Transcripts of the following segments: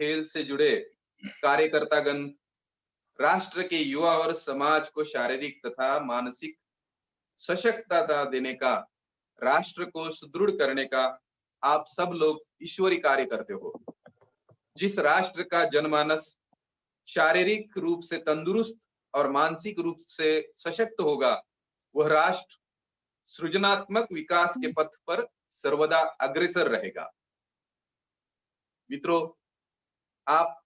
खेल से जुड़े कार्यकर्तागण राष्ट्र के युवा और समाज को शारीरिक तथा मानसिक सशक्तता देने का, राष्ट्र को सुदृढ़ करने का आप सब लोग ईश्वरी कार्य करते हो। जिस राष्ट्र का जनमानस शारीरिक रूप से तंदुरुस्त और मानसिक रूप से सशक्त होगा, वह राष्ट्र सृजनात्मक विकास के पथ पर सर्वदा अग्रसर रहेगा। मित्रों, आप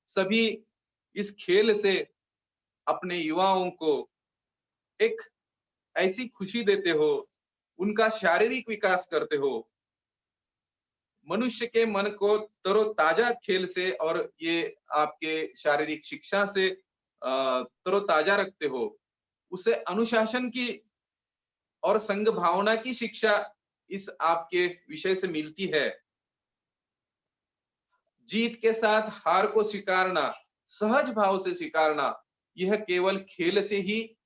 सभी इस खेल से अपने युवाओं को एक ऐसी खुशी देते हो, उनका शारीरिक विकास करते हो, मनुष्य के मन को तरोताजा खेल से और ये आपके शारीरिक शिक्षा से तरोताजा रखते हो, उसे अनुशासन की और संघ भावना की शिक्षा इस आपके विषय से मिलती है। जीत के साथ हार को स्वीकारना, सहज भाव से स्वीकारना, यह केवल खेल से ही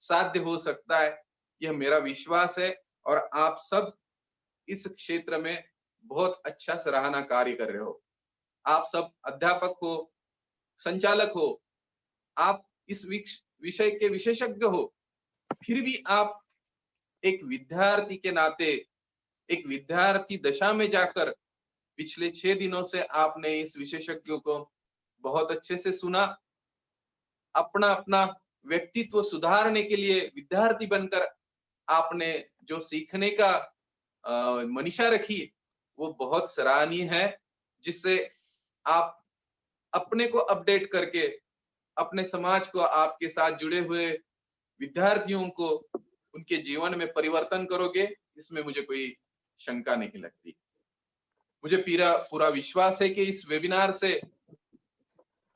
साध्य हो सकता है, यह मेरा विश्वास है। और आप सब इस क्षेत्र में बहुत अच्छा सराहना कार्य कर रहे हो। आप सब अध्यापक हो, संचालक हो, आप इस विषय के विशेषज्ञ हो, फिर भी आप एक विद्यार्थी के नाते, एक विद्यार्थी दशा में जाकर पिछले 6 दिनों से आपने इस विशेषज्ञों को बहुत अच्छे से सुना। अपना अपना व्यक्तित्व सुधारने के लिए विद्यार्थी बनकर आपने जो सीखने का मनीषा रखी, वो बहुत सराहनीय है, जिससे आप अपने को अपडेट करके अपने समाज को, आपके साथ जुड़े हुए विद्यार्थियों को उनके जीवन में परिवर्तन करोगे, इसमें मुझे कोई शंका नहीं लगती। मुझे पूरा विश्वास है कि इस वेबिनार से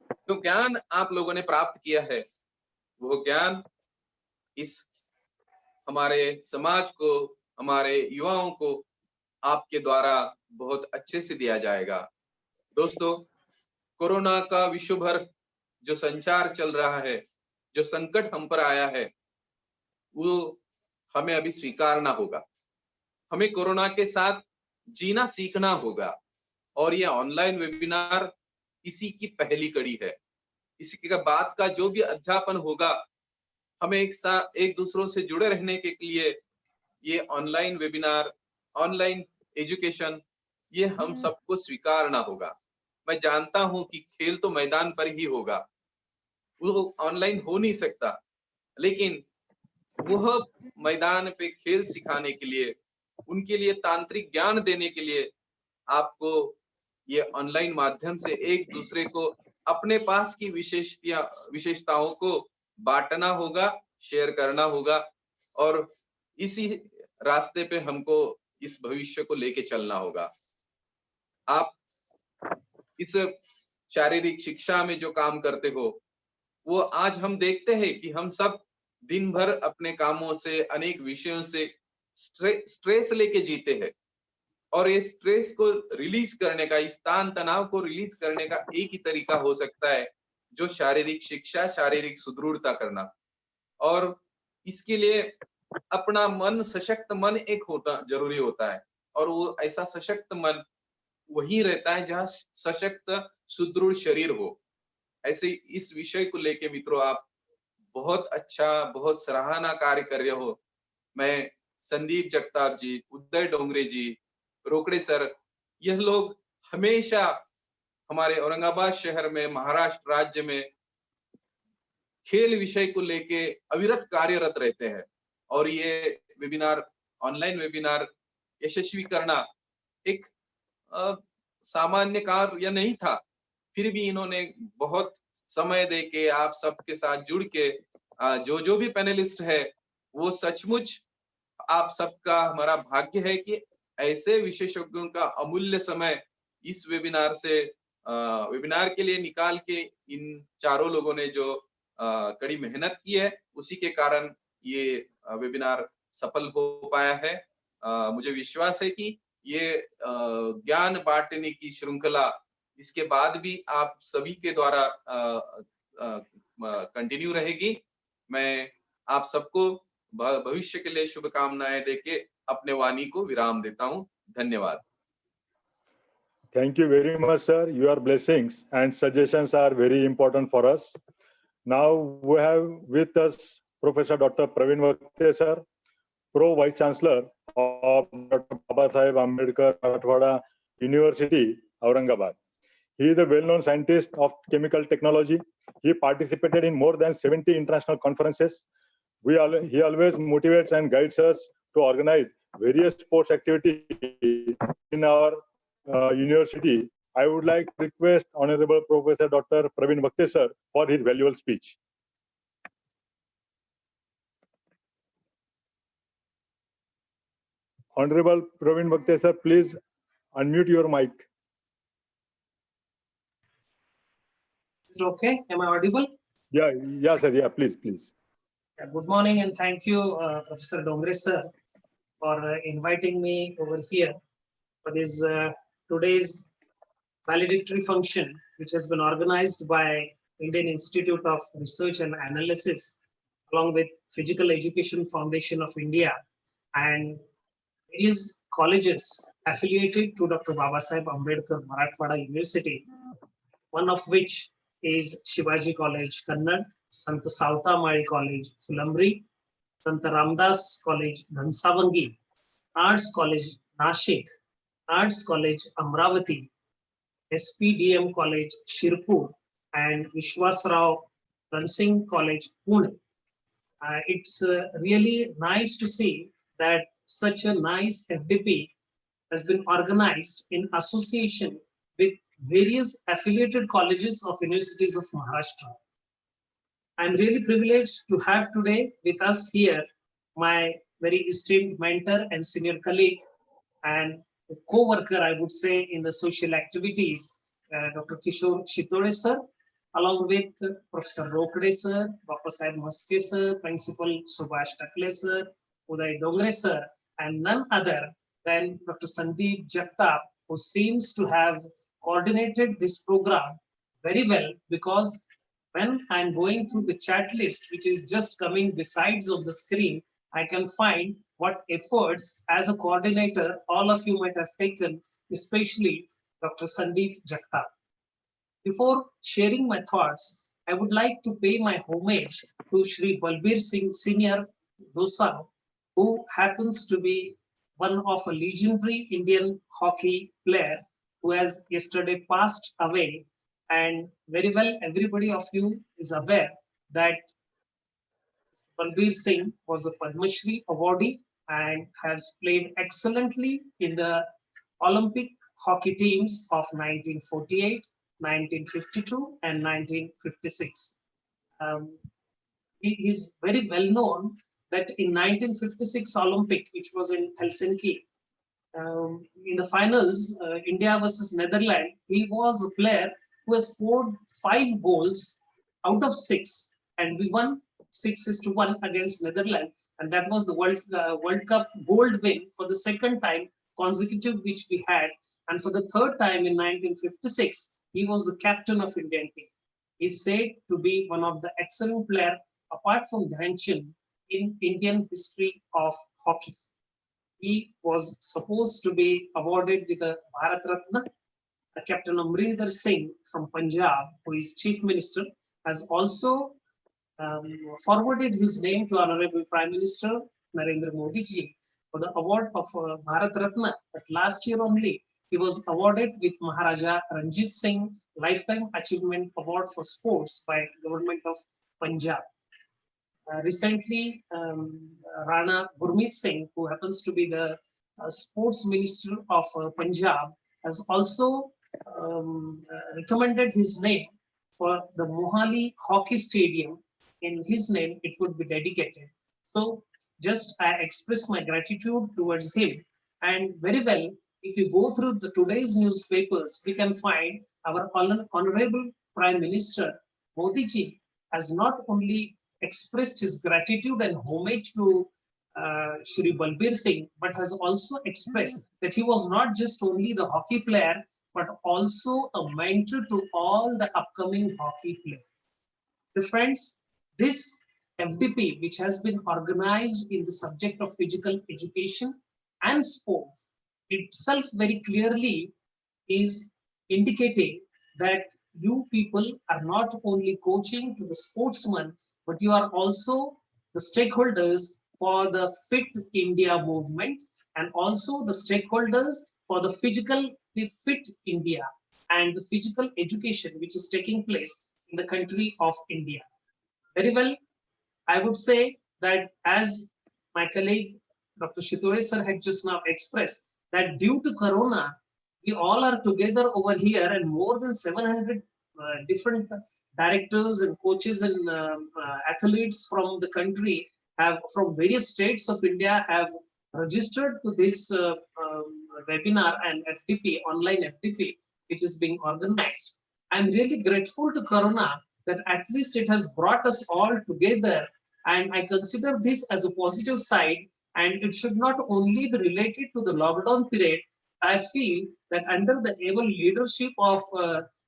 जो ज्ञान आप लोगों ने प्राप्त किया है, वो ज्ञान इस हमारे समाज को, हमारे युवाओं को आपके द्वारा बहुत अच्छे से दिया जाएगा। दोस्तों, कोरोना का विश्व भर जो संचार चल रहा है, जो संकट हम पर आया है, वो हमें अभी स्वीकारना होगा। हमें कोरोना के साथ जीना सीखना होगा। और ये ऑनलाइन वेबिनार इसी की पहली कड़ी है। इसी के बाद का जो भी अध्यापन होगा, हमें एक दूसरों से जुड़े रहने के लिए ये ऑनलाइन वेबिनार, ऑनलाइन एजुकेशन, ये हम सबको स्वीकारना होगा। मैं जानता हूं कि खेल तो मैदान पर ही होगा, वो ऑनलाइन हो नहीं सकता, लेकिन वह मैदान पे खेल सिखाने के लिए, उनके लिए तांत्रिक ज्ञान देने के लिए आपको ये ऑनलाइन माध्यम से एक दूसरे को अपने पास की विशेषताओं को बांटना होगा, शेयर करना होगा, और इसी रास्ते पे हमको इस भविष्य को लेके चलना होगा। आप इस शारीरिक शिक्षा में जो काम करते हो, वो आज हम देखते हैं कि हम सब दिन भर अपने कामों से, अनेक विषयों से स्ट्रेस लेके जीते हैं। और ये स्ट्रेस को रिलीज करने का, इस तान तनाव को रिलीज करने का एक ही तरीका हो सकता है, जो शारीरिक शिक्षा, शारीरिक सुदृढ़ता करना। और इसके लिए अपना मन, सशक्त मन एक होता जरूरी होता है। और वो ऐसा सशक्त मन वही रहता है जहाँ सशक्त सुदृढ़ शरीर हो। ऐसे इस विषय को लेके मित्रों, आप बहुत अच्छा, बहुत सराहना कार्य कर रहे हो। मैं संदीप जगताप जी, उदय डोंगरे जी, रोकड़े सर, यह लोग हमेशा हमारे औरंगाबाद शहर में, महाराष्ट्र राज्य में खेल विषय को लेके अविरत कार्यरत रहते हैं। और ये वेबिनार, ऑनलाइन वेबिनार यशस्वी करना एक सामान्य कार्य नहीं था। फिर भी इन्होंने बहुत समय देके आप सबके साथ जुड़ के जो भी पैनलिस्ट है, वो सचमुच आप सबका हमारा भाग्य है कि ऐसे विशेषज्ञों का अमूल्य समय इस वेबिनार से वेबिनार के लिए निकाल के इन चारों लोगों ने जो कड़ी मेहनत की है, उसी के कारण ये वेबिनार सफल हो पाया है। मुझे विश्वास है कि ये ज्ञान बांटने की श्रृंखला इसके बाद भी आप सभी के द्वारा कंटिन्यू रहेगी। मैं आप सबको भविष्य के लिए शुभकामनाएं देके अपने वाणी को विराम देता हूं। धन्यवाद। Thank you very much, sir. Your blessings and suggestions are very important for us. Now we have with us Professor Dr. Praveen Vakte, sir, Pro Vice Chancellor of Dr. Babasaheb Ambedkar Marathwada University, Aurangabad. He is a well-known scientist of chemical technology. He participated in more than 70 international conferences. He always motivates and guides us to organize various sports activities in our university. I would like to request Honorable Professor Dr. Praveen Vakte, sir, for his valuable speech. Honorable Praveen Vakte, sir, please unmute your mic. Is it okay? Am I audible? Yeah, sir. Yeah, please. Yeah, good morning and thank you, Professor Dongre, sir, for inviting me over here for this today's valedictory function, which has been organized by Indian Institute of Research and Analysis, along with Physical Education Foundation of India and various colleges affiliated to Dr. Babasaheb Ambedkar Marathwada University, one of which is Shivaji College, Kannad, Sant Sauta Mari College, Fulambri, Sant Ramdas College, Ghansavangi, Arts College, Nashik, Arts College, Amravati, SPDM College, Shirpur, and Vishwasrao Ransing College, Pune. It's really nice to see that such a nice FDP has been organized in association with various affiliated colleges of universities of Maharashtra. I'm really privileged to have today with us here my very esteemed mentor and senior colleague and co-worker, I would say, in the social activities, Dr. Kishore Shitode sir, along with Professor Rokde sir, Dr. Sahib Maske sir, Principal Subhash Takle sir, Uday Dongre sir, and none other than Dr. Sandeep Jagtap, who seems to have coordinated this program very well, because when I'm going through the chat list, which is just coming besides of the screen, I can find what efforts as a coordinator all of you might have taken, especially Dr. Sandeep Jagtap. Before sharing my thoughts, I would like to pay my homage to Shri Balbir Singh Senior Dosa, who happens to be one of a legendary Indian hockey player who has yesterday passed away. And very well, everybody of you is aware that Balbir Singh was a Padma Shri awardee and has played excellently in the Olympic hockey teams of 1948, 1952, and 1956. He is very well known that in 1956 Olympic, which was in Helsinki, in the finals, India versus Netherlands, he was a player who has scored 5 goals out of 6, and we won 6-1 against Netherlands, and that was the World Cup gold win for the second time consecutive which we had, and for the third time in 1956, he was the captain of Indian team. He is said to be one of the excellent player apart from Dhyan Chand in Indian history of hockey. He was supposed to be awarded with a Bharat Ratna. Captain Amrinder Singh from Punjab, who is Chief Minister, has also forwarded his name to Honorable Prime Minister Narendra Modi ji for the award of Bharat Ratna. But last year only, he was awarded with Maharaja Ranjit Singh Lifetime Achievement Award for Sports by Government of Punjab. Recently, Rana Gurmeet Singh, who happens to be the Sports Minister of Punjab, has also recommended his name for the Mohali Hockey Stadium. In his name, it would be dedicated. So just I express my gratitude towards him. And very well, if you go through the today's newspapers, we can find our Honorable Prime Minister Modi ji has not only expressed his gratitude and homage to Shri Balbir Singh, but has also expressed that he was not just only the hockey player, but also a mentor to all the upcoming hockey players. So friends, this FDP, which has been organized in the subject of physical education and sport, itself very clearly is indicating that you people are not only coaching to the sportsmen, but you are also the stakeholders for the Fit India movement and also the stakeholders for the physically fit India and the physical education which is taking place in the country of India. Very well, I would say that as my colleague Dr. Shitore sir had just now expressed, that due to Corona, we all are together over here and more than 700 different directors and coaches and athletes from the country have, from various states of India, have registered to this webinar and FDP, online FDP, which is being organized. I'm really grateful to Corona that at least it has brought us all together, and I consider this as a positive side, and it should not only be related to the lockdown period. I feel that under the able leadership of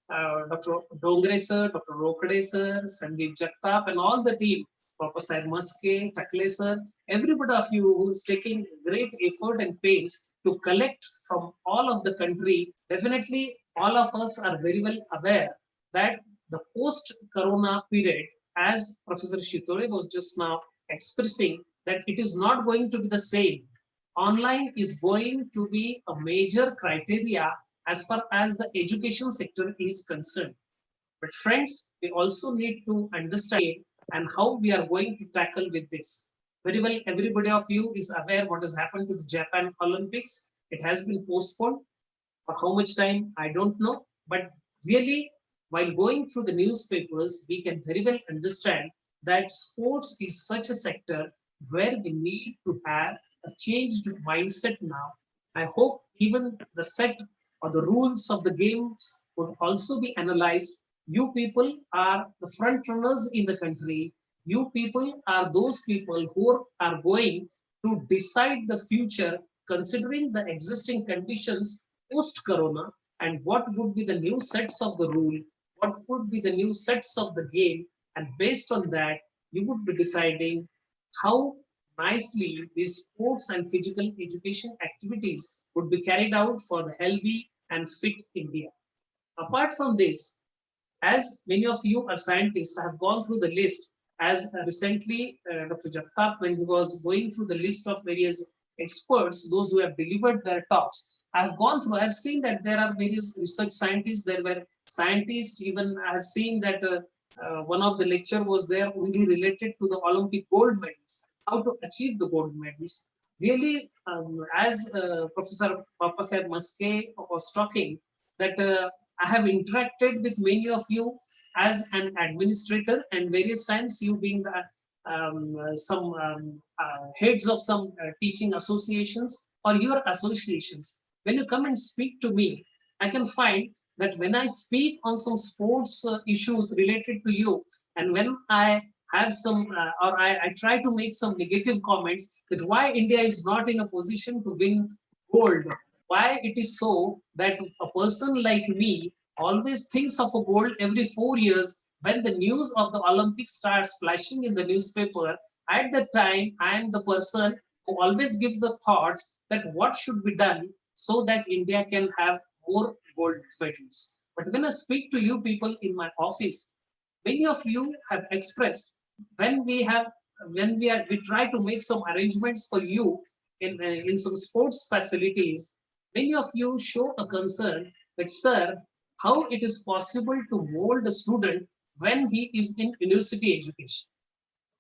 Dr. Dongre sir, Dr. Rokade sir, Sandeep Jagtap and all the team, Professor Muske, Takle sir, everybody of you who is taking great effort and pains to collect from all of the country, definitely all of us are very well aware that the post-corona period, as Professor Shitore was just now expressing, that it is not going to be the same. Online is going to be a major criteria as far as the education sector is concerned. But friends, we also need to understand and how we are going to tackle with this. Very well, everybody of you is aware what has happened to the Japan Olympics. It has been postponed. For how much time, I don't know. But really, while going through the newspapers, we can very well understand that sports is such a sector where we need to have a changed mindset now. I hope even the set or the rules of the games would also be analyzed. You people are the front runners in the country. You people are those people who are going to decide the future considering the existing conditions post-corona, and what would be the new sets of the rule, what would be the new sets of the game, and based on that, you would be deciding how nicely these sports and physical education activities would be carried out for the healthy and fit India. Apart from this, as many of you are scientists, I have gone through the list as recently Dr. Jagtap, when he was going through the list of various experts, those who have delivered their talks, I have gone through, I have seen that there are various research scientists, there were scientists, even I have seen that one of the lecture was there only related to the Olympic gold medals, how to achieve the gold medals. Really, as Professor Papasaheb Muske was talking, that I have interacted with many of you as an administrator, and various times you being some heads of some teaching associations or your associations. When you come and speak to me, I can find that when I speak on some sports issues related to you, and when I have some, or I try to make some negative comments that why India is not in a position to win gold, why it is so that a person like me always thinks of a gold every 4 years when the news of the Olympics starts flashing in the newspaper. At that time, I am the person who always gives the thoughts that what should be done so that India can have more gold medals. But when I speak to you people in my office, many of you have expressed when we try to make some arrangements for you in some sports facilities. Many of you show a concern that, sir, how it is possible to mold a student when he is in university education.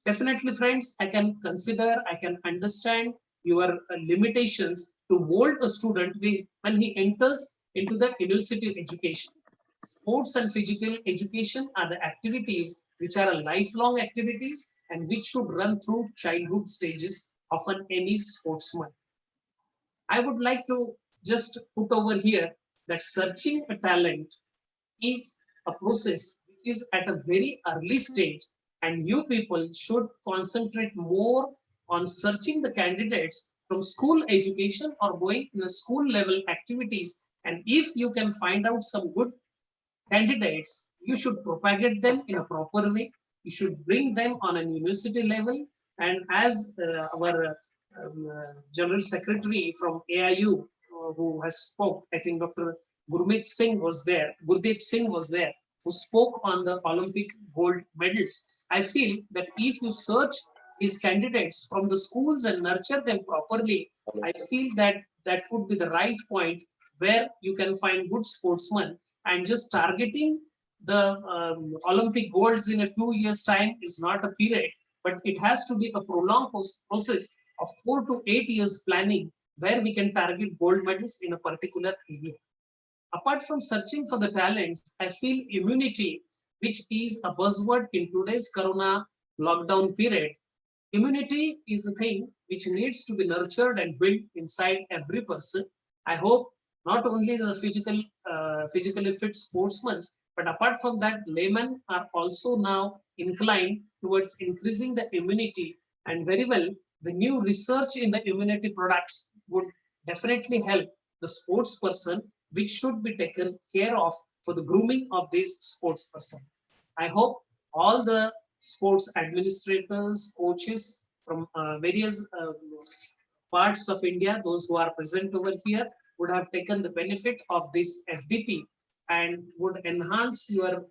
Definitely, friends, I can consider, I can understand your limitations to mold a student when he enters into the university education. Sports and physical education are the activities which are lifelong activities and which should run through childhood stages of any sportsman. I would like to just put over here that searching a talent is a process which is at a very early stage, and you people should concentrate more on searching the candidates from school education or going in a school level activities. And if you can find out some good candidates, you should propagate them in a proper way. You should bring them on a university level. And as our General Secretary from AIU, who has spoke, I think Dr. Gurdeep Singh was there, who spoke on the Olympic gold medals. I feel that if you search these candidates from the schools and nurture them properly, I feel that that would be the right point where you can find good sportsmen, and just targeting the Olympic golds in a 2 years time is not a period, but it has to be a prolonged process of 4 to 8 years planning where we can target gold medals in a particular area. Apart from searching for the talents, I feel immunity, which is a buzzword in today's Corona lockdown period. Immunity is a thing which needs to be nurtured and built inside every person. I hope not only the physically fit sportsmen, but apart from that, laymen are also now inclined towards increasing the immunity. And very well, the new research in the immunity products would definitely help the sports person, which should be taken care of for the grooming of this sports person. I hope all the sports administrators, coaches from various parts of India, those who are present over here, would have taken the benefit of this FDP and would enhance your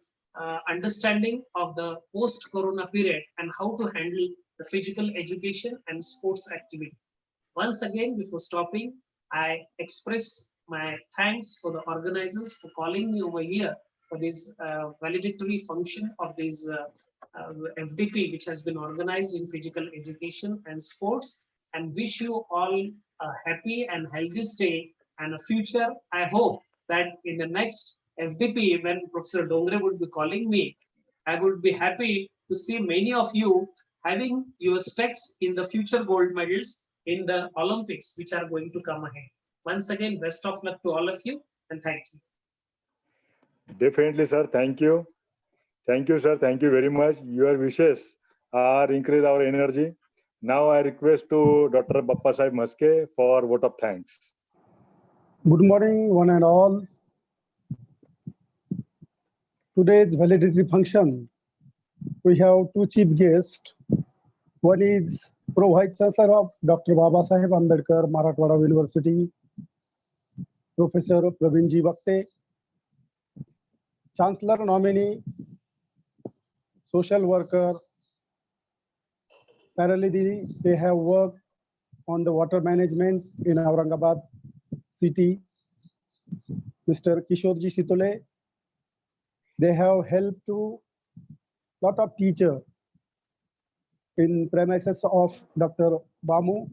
understanding of the post-corona period and how to handle the physical education and sports activity. Once again, before stopping, I express my thanks for the organizers for calling me over here for this valedictory function of this FDP, which has been organized in physical education and sports, and wish you all a happy and healthy stay and a future. I hope that in the next FDP, when Professor Dongre would be calling me, I would be happy to see many of you having your stakes in the future gold medals in the Olympics, which are going to come ahead. Once again, best of luck to all of you, and thank you. Definitely, sir. Thank you. Thank you, sir. Thank you very much. Your wishes are increase our energy. Now I request to Dr. Bappa Sahib Maske for vote of thanks. Good morning, one and all. Today's valedictory function, we have two chief guests. One is Pro Vice Chancellor of Dr. Baba Sahib Ambedkar, Marathwada University, Professor Pravinji Vakte, Chancellor nominee, social worker. Parallelly, they have worked on the water management in Aurangabad city. Mr. Kishorji Sitole, they have helped to lot of teachers in premises of Dr. Bamu.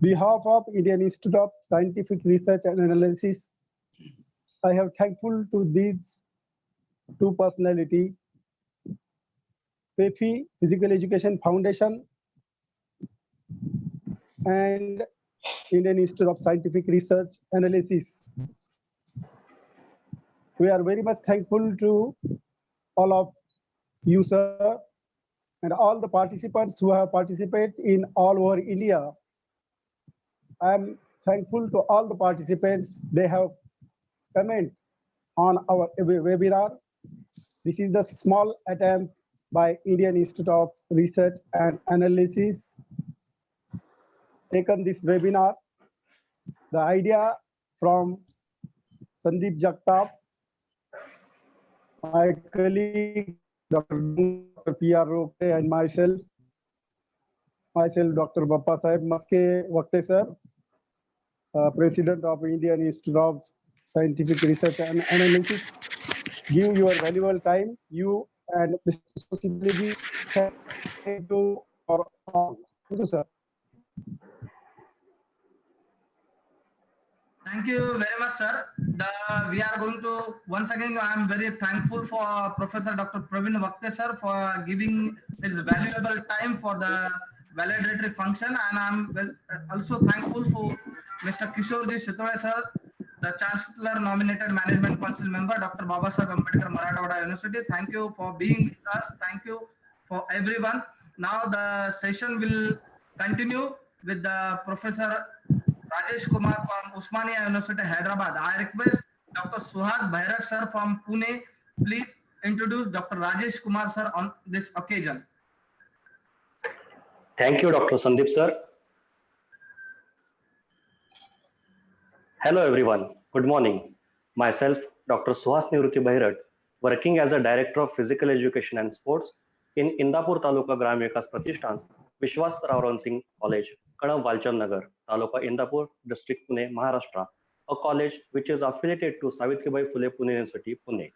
Behalf of Indian Institute of Scientific Research and Analysis, I have thankful to these two personalities, PEFI Physical Education Foundation and Indian Institute of Scientific Research Analysis. We are very much thankful to all of you, sir, and all the participants who have participated in all over India. I am thankful to all the participants. They have comment on our webinar. This is the small attempt by Indian Institute of Research and Analysis taken this webinar. The idea from Sandeep Jagtap, my colleague, Dr. P.R. Roke, and myself, Dr. Bappa Sahib Maske Vakte sir, President of Indian Institute of Scientific Research and Analysis. Give your valuable time. You and Mr. Sosibiji, thank you for all. Thank you, sir. Thank you very much, sir. We are going to, once again, I am very thankful for Professor Dr. Pravin Vakte, sir, for giving his valuable time for the valedictory function. And I am also thankful for Mr. Kishorji Sitole, sir, the Chancellor nominated Management Council member, Dr. Baba Sahib Ambedkar, Marathwada University. Thank you for being with us. Thank you for everyone. Now the session will continue with the Professor Rajesh Kumar from Osmania University, Hyderabad. I request Dr. Suhas Bhairat sir from Pune, please introduce Dr. Rajesh Kumar sir on this occasion. Thank you, Dr. Sandeep sir. Hello everyone. Good morning. Myself, Dr. Suhas Nivruti Bairat, working as a Director of Physical Education and Sports in Indapur Taluka Gram Vikas Pratishthan, Vishwas Rao Singh College, Kadam Walchand Nagar, Taluka Indapur, District Pune, Maharashtra, a college which is affiliated to Savitribai Phule Pune University, Pune.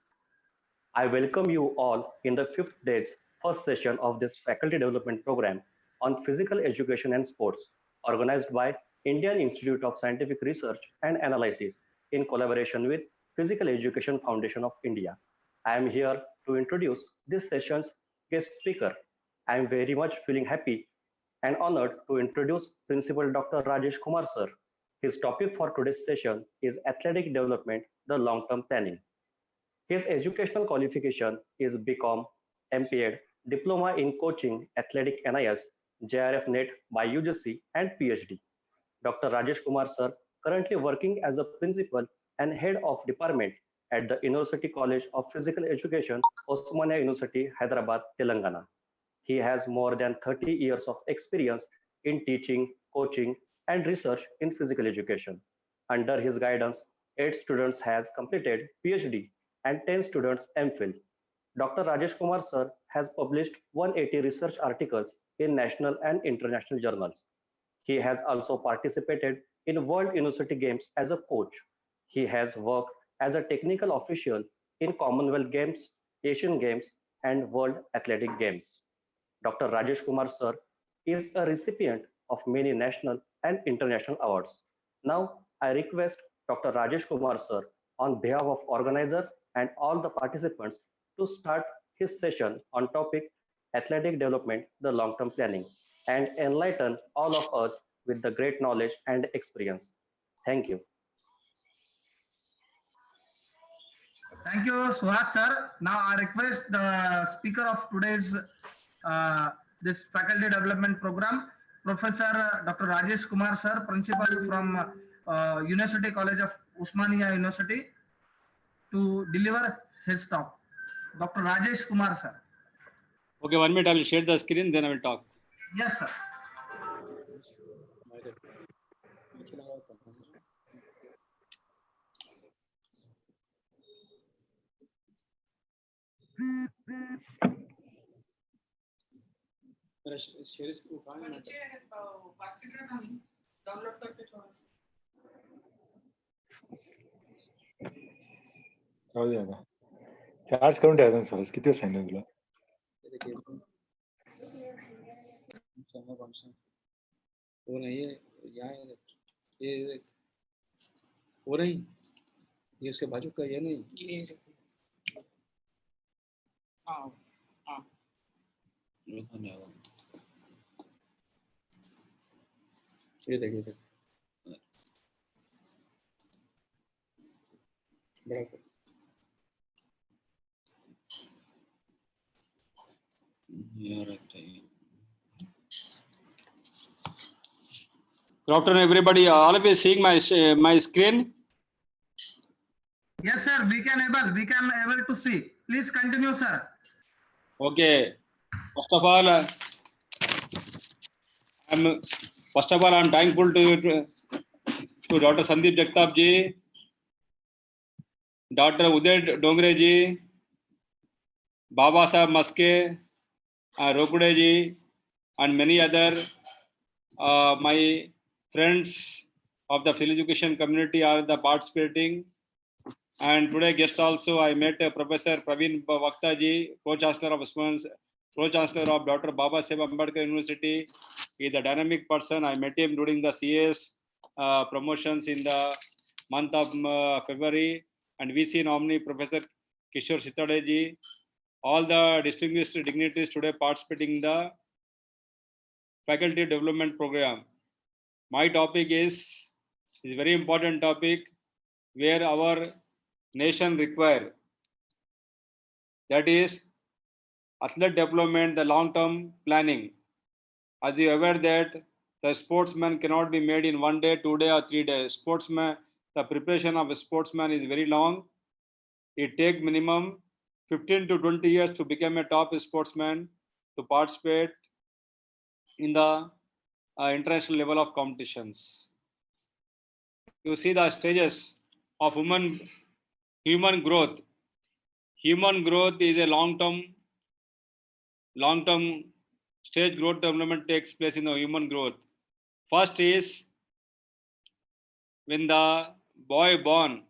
I welcome you all in the 5th day's first session of this faculty development program on physical education and sports, organized by Indian Institute of Scientific Research and Analysis in collaboration with Physical Education Foundation of India. I am here to introduce this session's guest speaker. I am very much feeling happy and honored to introduce Principal Dr. Rajesh Kumar sir. His topic for today's session is Athletic Development, the Long-Term Planning. His educational qualification is BCom, MPed, Diploma in Coaching, Athletic NIS, JRF NET by UGC, and PhD. Dr. Rajesh Kumar sir, currently working as a principal and head of department at the University College of Physical Education, Osmania University, Hyderabad, Telangana. He has more than 30 years of experience in teaching, coaching, and research in physical education. Under his guidance, 8 students has completed PhD and 10 students MPhil. Dr. Rajesh Kumar sir has published 180 research articles in national and international journals. He has also participated in World University Games as a coach. He has worked as a technical official in Commonwealth Games, Asian Games, and World Athletic Games. Dr. Rajesh Kumar sir is a recipient of many national and international awards. Now, I request Dr. Rajesh Kumar sir on behalf of organizers and all the participants to start his session on topic athletic development, the long-term planning, and enlighten all of us with the great knowledge and experience. Thank you. Thank you, Suhas sir. Now I request the speaker of today's this faculty development program, Professor Dr. Rajesh Kumar sir, principal from University College of Osmania University, to deliver his talk. Dr. Rajesh Kumar sir. Okay, 1 minute, I will share the screen, then I will talk. Yes, sir. राहू दे आता. Charge करून ठेवायचं sir. किती वेळ सांगितलं तुला? वो नहीं है, यहाँ है, ये वो नहीं, ये उसके बाजू का ये नहीं, ये ये देखिए बड़ा Good afternoon, everybody. All of you seeing my screen? Yes, sir. We can able to see. Please continue, sir. Okay. First of all, I'm thankful to Dr. Sandeep Jagtap ji, Dr. Uday Dongre ji, Baba Saheb Maske, Rokude ji, and many other my friends of the field education community are the participating. And today guest also I met Professor Praveen Vaktha ji, Co-Chancellor of Dr. Baba Saheb Ambedkar University. He is a dynamic person. I met him during the CS promotions in the month of February. And VC nominee Professor Kishore Sitade ji. All the distinguished dignitaries today participating in the faculty development program. My topic is a very important topic where our nation require, that is athlete development, the long-term planning. As you are aware that the sportsman cannot be made in 1 day, 2 days, or 3 days. Sportsman, the preparation of a sportsman is very long. It takes minimum 15 to 20 years to become a top sportsman, to participate in the international level of competitions. You see the stages of human growth. Human growth is a long-term stage growth development takes place in the human growth. First is when the boy born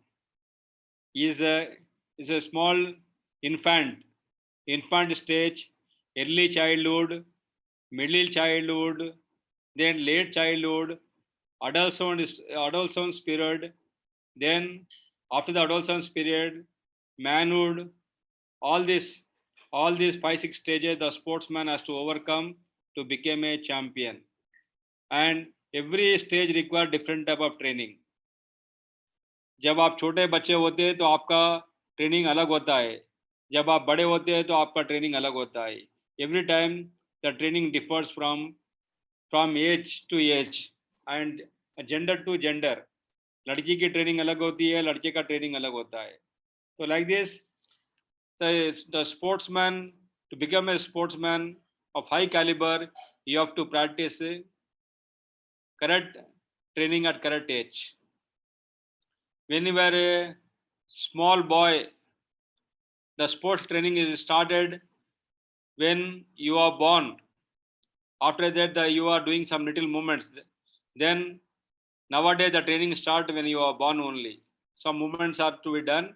is a small infant stage, early childhood, middle childhood, then late childhood, adolescence period, then after the adolescence period, manhood. All these 5-6 stages the sportsman has to overcome to become a champion, and every stage require different type of training. जब आप छोटे बच्चे होते हैं तो आपका training अलग होता है, जब आप बड़े होते हैं तो आपका ट्रेनिंग अलग होता है. Every time the training differs from age to age and gender to gender. लड़की की ट्रेनिंग अलग होती है, लड़के का ट्रेनिंग अलग होता है. तो like this the sportsman, to become a sportsman of high caliber, you have to practice correct training at correct age. When you were a small boy, the sports training is started when you are born. After that, you are doing some little movements. Then nowadays the training starts when you are born only. Some movements are to be done.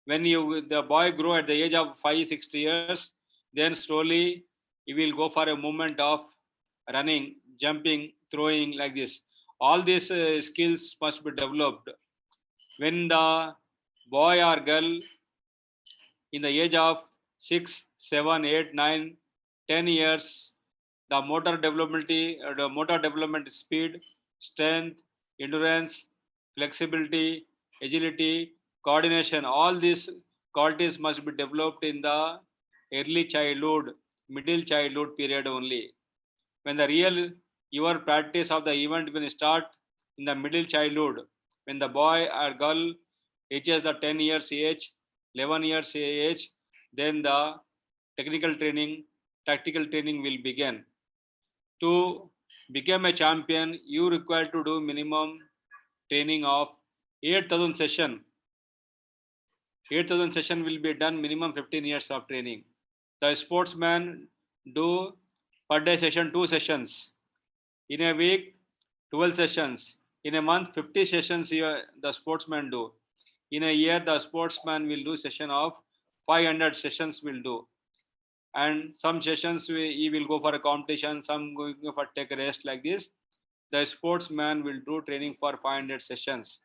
When the boy grow at the age of 5-6 years, then slowly he will go for a movement of running, jumping, throwing, like this. All these skills must be developed. When the boy or girl in the age of 6, 7, 8, 9, 10 years, the motor development speed, strength, endurance, flexibility, agility, coordination, all these qualities must be developed in the early childhood, middle childhood period only. When your practice of the event will start in the middle childhood, when the boy or girl reaches the 10 years age, 11 years age, then the tactical training will begin. To become a champion, you require to do minimum training of 8,000 session. 8,000 session will be done minimum 15 years of training. The sportsman do per day session 2 sessions. In a week 12 sessions. In a month 50 sessions the sportsman do. In a year the sportsman will do session of 500 sessions will do. And some sessions he will go for a competition, some going for take a rest, like this. The sportsman will do training for 500 sessions.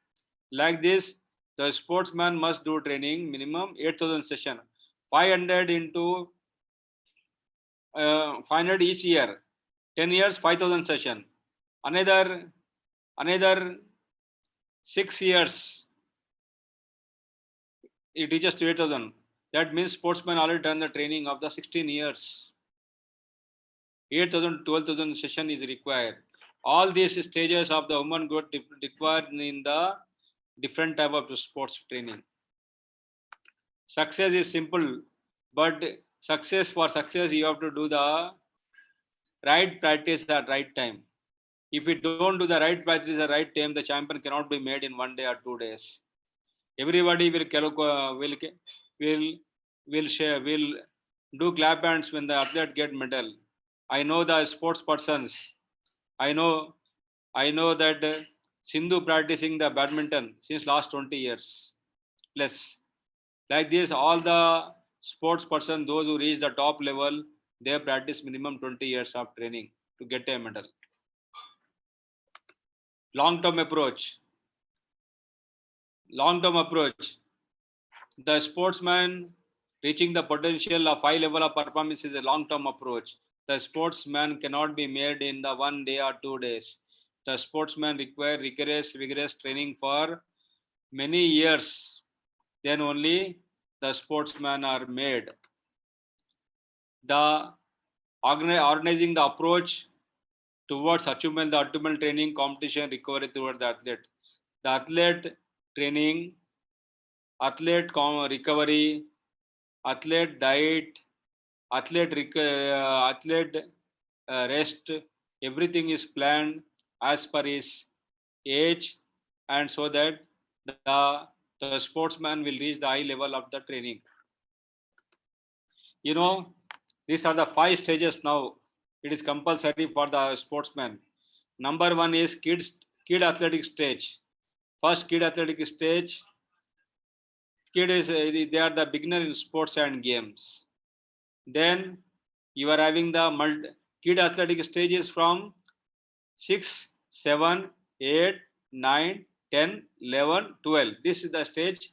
Like this, the sportsman must do training minimum 8,000 session. 500 into 500 each year. 10 years, 5,000 session. Another 6 years, it reaches to 8,000. That means sportsman already done the training of the 16 years. 8,000, 12,000 session is required. All these stages of the human growth required in the different type of sports training. Success is simple, but for success you have to do the right practice at right time. If you don't do the right practice at the right time, the champion cannot be made in 1 day or 2 days. Everybody will do clap hands when the athlete get medal. I know the sports persons. I know that Sindhu practicing the badminton since last 20 years plus. Like this, all the sports person, those who reach the top level, they practice minimum 20 years of training to get a medal. Long-term approach. The sportsman reaching the potential of high level of performance is a long-term approach. The sportsman cannot be made in the 1 day or 2 days. The sportsman require rigorous training for many years. Then only the sportsmen are made. The organizing the approach towards achievement, the optimal training, competition, recovery toward the athlete. The athlete training, athlete recovery, athlete diet, athlete rest, everything is planned as per his age, and so that the the sportsman will reach the high level of the training. You know, these are the 5 stages now. It is compulsory for the sportsman. Number 1 is kid athletic stage. First kid athletic stage, kid is they are the beginner in sports and games. Then you are having the kid athletic stages from 6, 7, 8, 9, 10, 11, 12. This is the stage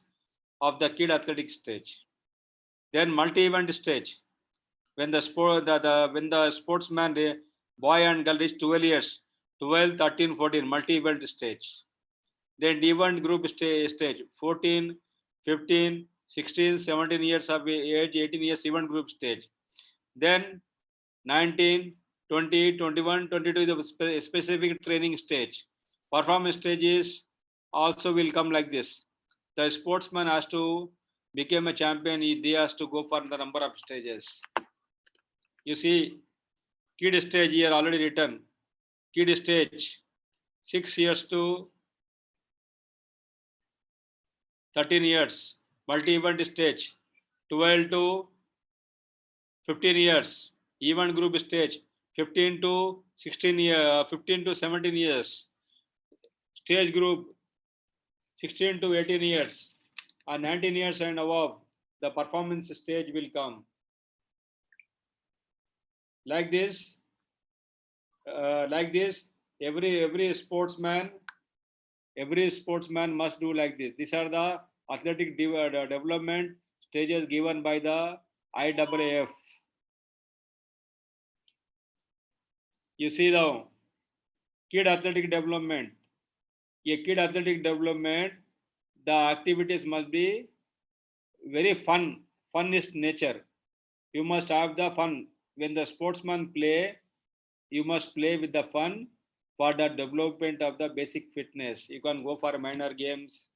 of the kid athletic stage. Then multi-event stage. When the sportsman, boy and girl reach 12 years, 12, 13, 14, multi-event stage. Then event group stage, 14, 15, 16, 17 years of age, 18 years event group stage. Then 19, 20, 21, 22 is the specific training stage. Performance stages also will come like this. The sportsman has to become a champion, he has to go for the number of stages. You see, kid stage here already written. Kid stage, 6 years to 13 years. Multi-event stage, 12 to 15 years. Event group stage, 15 to 17 years. Stage group, 16 to 18 years. 19 years and above, the performance stage will come. Like this, every sportsman must do like this. These are the athletic development stages given by the IAAF. You see now, kid athletic development. A kid athletic development, the activities must be very funnest nature. You must have the fun. When the sportsman play, you must play with the fun for the development of the basic fitness. You can go for minor games.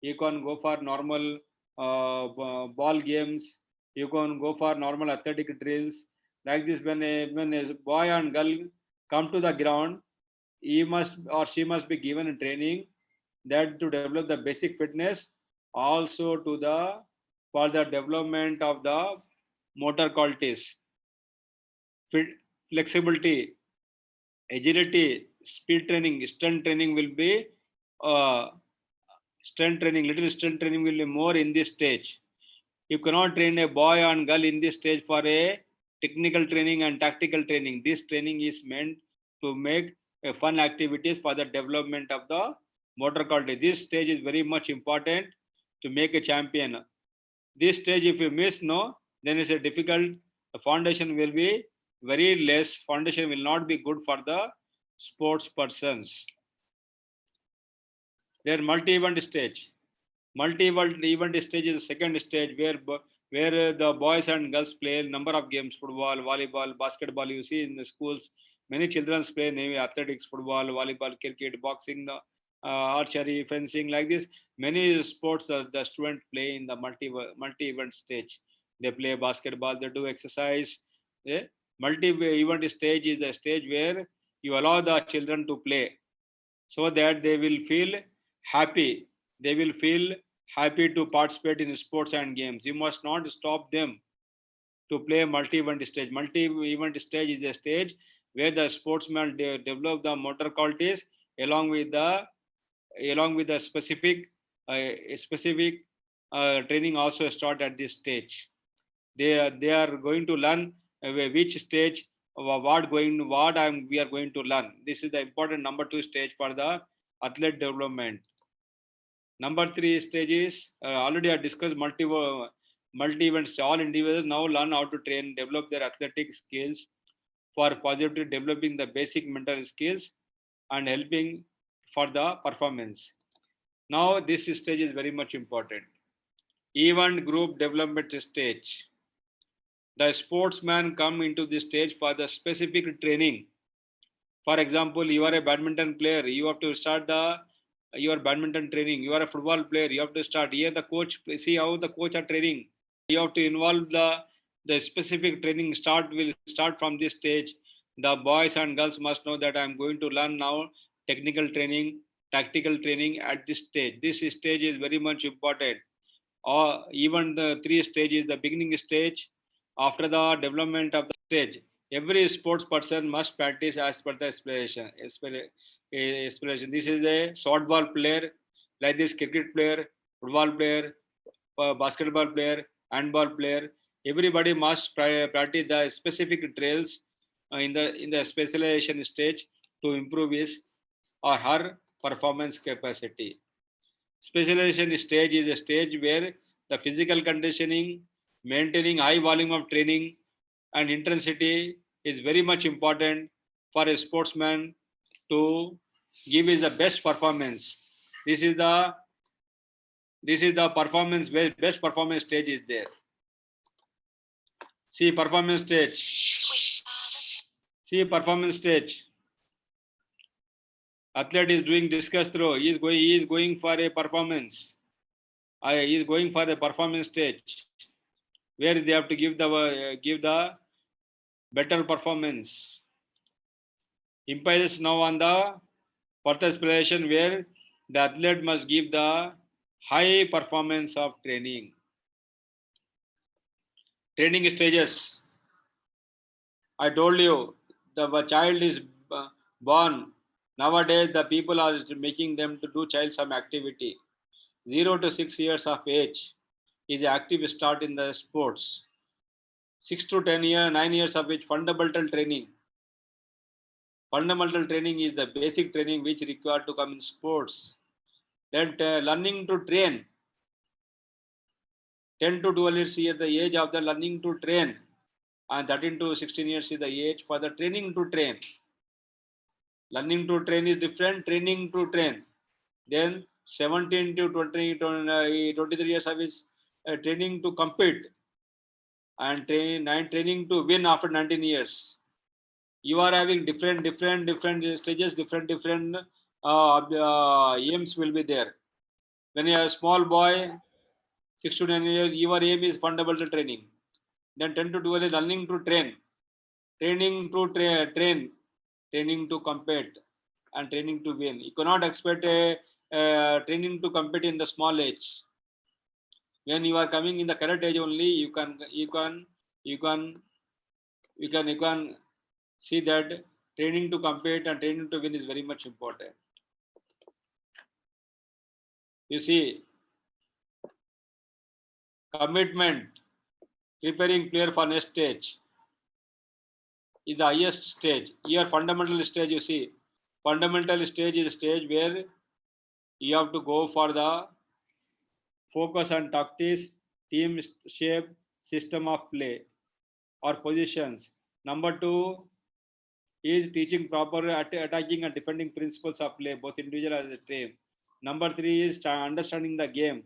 You can go for normal ball games. You can go for normal athletic drills. Like this, when a boy and girl come to the ground, he must or she must be given a training that to develop the basic fitness, also for the development of the motor qualities, flexibility, agility, speed training, strength training will be little strength training will be more in this stage. You cannot train a boy and girl in this stage for a technical training and tactical training. This training is meant to make a fun activities for the development of the motor quality. This stage is very much important to make a champion. This stage, if you miss, then it's a difficult. The foundation will be very less. Foundation will not be good for the sports persons. Their multi-event stage. Multi-event stage is the second stage where the boys and girls play a number of games: football, volleyball, basketball. You see in the schools, many children play athletics, football, volleyball, cricket, boxing, archery, fencing. Like this, many sports the students play in the multi-event stage. They play basketball, they do exercise. Multi-event stage is the stage where you allow the children to play, so that they will feel happy. They will feel happy to participate in sports and games. You must not stop them to play multi-event stage. Multi-event stage is a stage where the sportsman develop the motor qualities along with the specific training also start at this stage. They are going to learn which stage we are going to learn. This is the important number 2 stage for the athlete development. Number 3 stage is already I discussed multi-events. All individuals now learn how to train, develop their athletic skills for positively developing the basic mental skills and helping for the performance. Now this stage is very much important. Event group development stage. The sportsman come into this stage for the specific training. For example, you are a badminton player, you have to start your badminton training. You are a football player, you have to start. Here the coach, see how the coach are training. You have to involve the specific training will start from this stage. The boys and girls must know that I am going to learn now technical training, tactical training at this stage. This stage is very much important. Or even the 3 stage is the beginning stage. After the development of the stage, every sports person must practice as per the aspiration. This is a short ball player, like this cricket player, football player, basketball player, handball player. Everybody must practice the specific drills in the specialization stage to improve his or her performance capacity. Specialization stage is a stage where the physical conditioning, maintaining high volume of training and intensity is very much important for a sportsman to give his the best performance. This is the performance, best performance stage is there. See performance stage. See performance stage. Athlete is doing discus throw. He is going for a performance. He is going for the performance stage, where they have to give the better performance. Emphasis now on the further exploration, where the athlete must give the high performance of training. Training stages. I told you, the child is born. Nowadays, the people are making them to do child some activity. 0 to 6 years of age is active start in the sports. 6 to 9 years of age, fundamental training. Fundamental training is the basic training which required to come in sports. Then learning to train. 10 to 12 years is the age of the learning to train. And 13 to 16 years is the age for the training to train. Learning to train is different, training to train. Then 17 to 23 years of is training to compete, and training to win after 19 years. You are having different stages, different aims will be there. When you are a small boy, 6 to 9 years, your aim is fundamental training. Then 10 to 12 is learning to train, training to train, training to compete, and training to win. You cannot expect a training to compete in the small age. When you are coming in the correct age only, you can see that training to compete and training to win is very much important. You see, commitment, preparing player for next stage is the highest stage. Here, fundamental stage, you see, fundamental stage is a stage where you have to go for the focus on tactics, team shape, system of play, or positions. Number 2 is teaching proper attacking and defending principles of play, both individual as a team. Number 3 is understanding the game,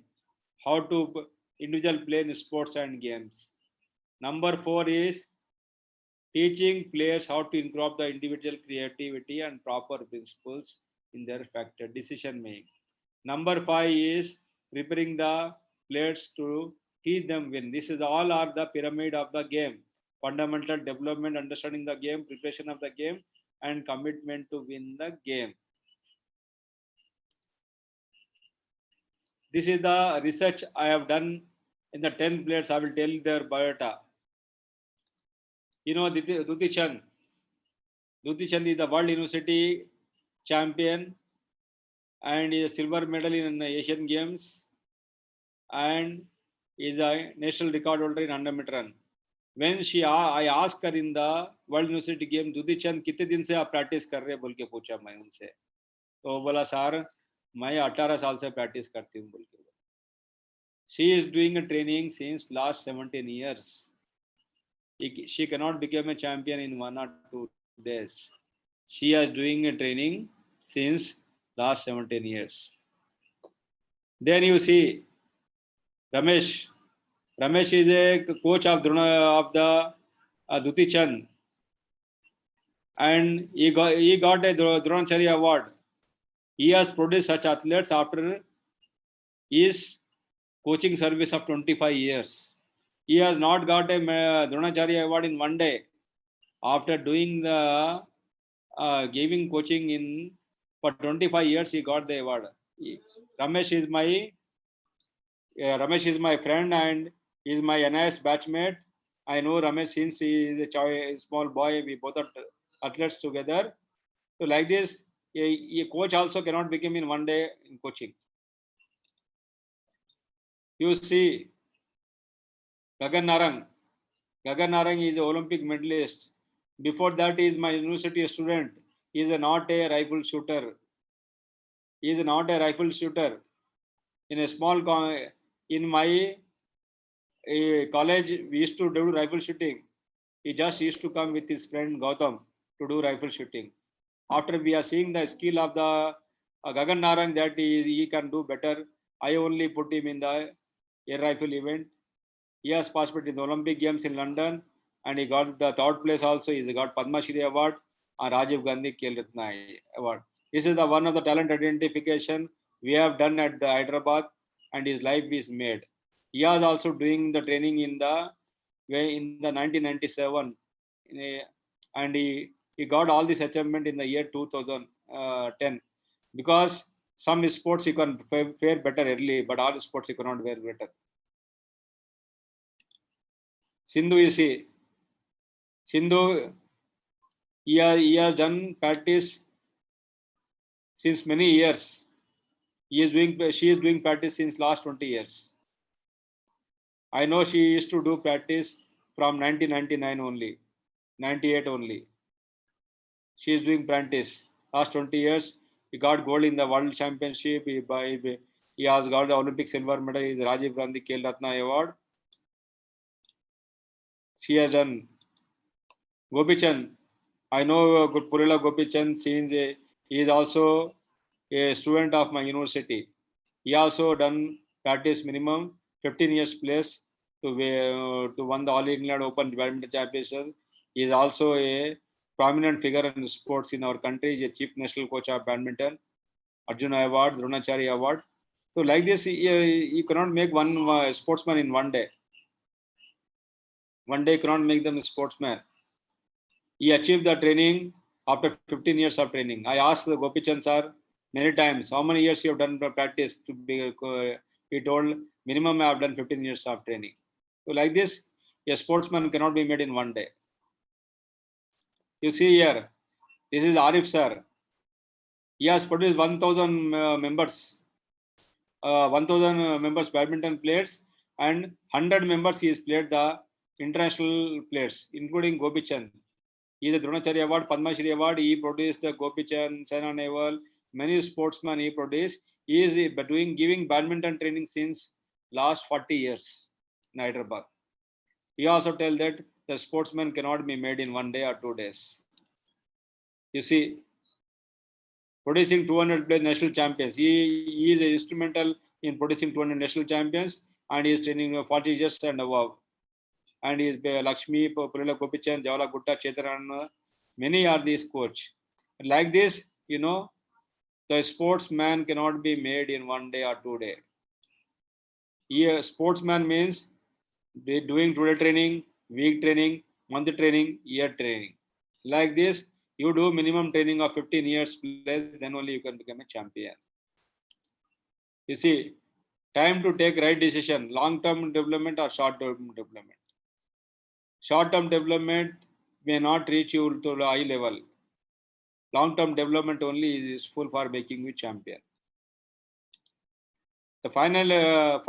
how to individual play in sports and games. Number 4 is teaching players how to improve the individual creativity and proper principles in their factor decision making. Number 5 is preparing the players to teach them win. This is all are the pyramid of the game. Fundamental development, understanding the game, preparation of the game, and commitment to win the game. This is the research I have done in the 10 players. I will tell you their biodata. You know, Gopichand. Gopichand is the World University champion and is a silver medal in the Asian Games and is a national record holder in 100-meter run. When I asked her in the World University game, Gopichand कितने दिन से आप practice कर रहे हैं बोल के पूछा मैं उनसे, तो बोला सर मैं 18 साल से प्रैक्टिस करती हूँ बोल के. She is doing a training since last 17 years. She cannot become a champion in 1 or 2 days. She is doing a training since last 17 years. Then you see Ramesh. Ramesh is a coach of the Gopichand, and he got a Dronacharya award. He has produced such athletes after his coaching service of 25 years. He has not got a Dronacharya award in 1 day. After doing the giving coaching in For 25 years, he got the award. Ramesh is my friend and he is my NIS batchmate. I know Ramesh since he is a small boy. We both are athletes together. So like this, a coach also cannot become in one day in coaching. You see, Gagan Narang. Gagan Narang is an Olympic medalist. Before that, he is my university student. He is not a rifle shooter. He is not a rifle shooter. In a small, in my college, we used to do rifle shooting. He just used to come with his friend Gautam to do rifle shooting. After we are seeing the skill of the Gagan Narang that he can do better, I only put him in the air rifle event. He has participated in the Olympic Games in London and he got the third place also. He's got Padma Shri Award and Rajiv Gandhi Khel Ratna Award. This is the one of the talent identification we have done at the Hyderabad and his life is made. He was also doing the training in the 1997 and he got all this achievement in the year 2010 because some sports you can fare better early, but all sports you cannot fare better. Sindhu, you see, Sindhu, he has done practice since many years. She is doing practice since last 20 years. I know she used to do practice from 1999 only, 98 only. She is doing practice last 20 years. He got gold in the World Championship. He has got the Olympic silver medal. Is Rajiv Gandhi Khel Ratna Award. She has done. Gopichand, I know Pullela Gopichand since he is also a student of my university. He also done practice minimum 15 years place to win the All England Open Badminton Championship. He is also a prominent figure in sports in our country. He is a chief national coach of badminton, Arjuna Award, Dronacharya Award. So like this, you cannot make one sportsman in one day. One day cannot make them a sportsman. He achieved the training after 15 years of training. I asked the Gopichand sir many times, how many years you have done practice to be, he told, minimum I have done 15 years of training. So like this, a sportsman cannot be made in one day. You see here, this is Arif sir. He has produced 1,000 members, 1,000 members badminton players and 100 members he has played the international players, including Gopichand. He is a Dronacharya Award, Padma Shri Award. He produced the Gopichand, Saina Nehwal, many sportsmen he produced. He is giving badminton training since last 40 years in Hyderabad. He also tells that the sportsman cannot be made in one day or 2 days. You see, producing 200 plus national champions. He is instrumental in producing 200 national champions and he is training 40 years and above. And he is Lakshmi, Pullela Gopichand, Javala Gutta, Chetan, many are these coach. Like this, you know, the sportsman cannot be made in one day or 2 days. Here, sportsman means they doing today training, week training, month training, year training. Like this, you do minimum training of 15 years plus, then only you can become a champion. You see, time to take right decision, long-term development or short-term development. Short-term development may not reach you to the high level. Long-term development only is useful for making you champion. The final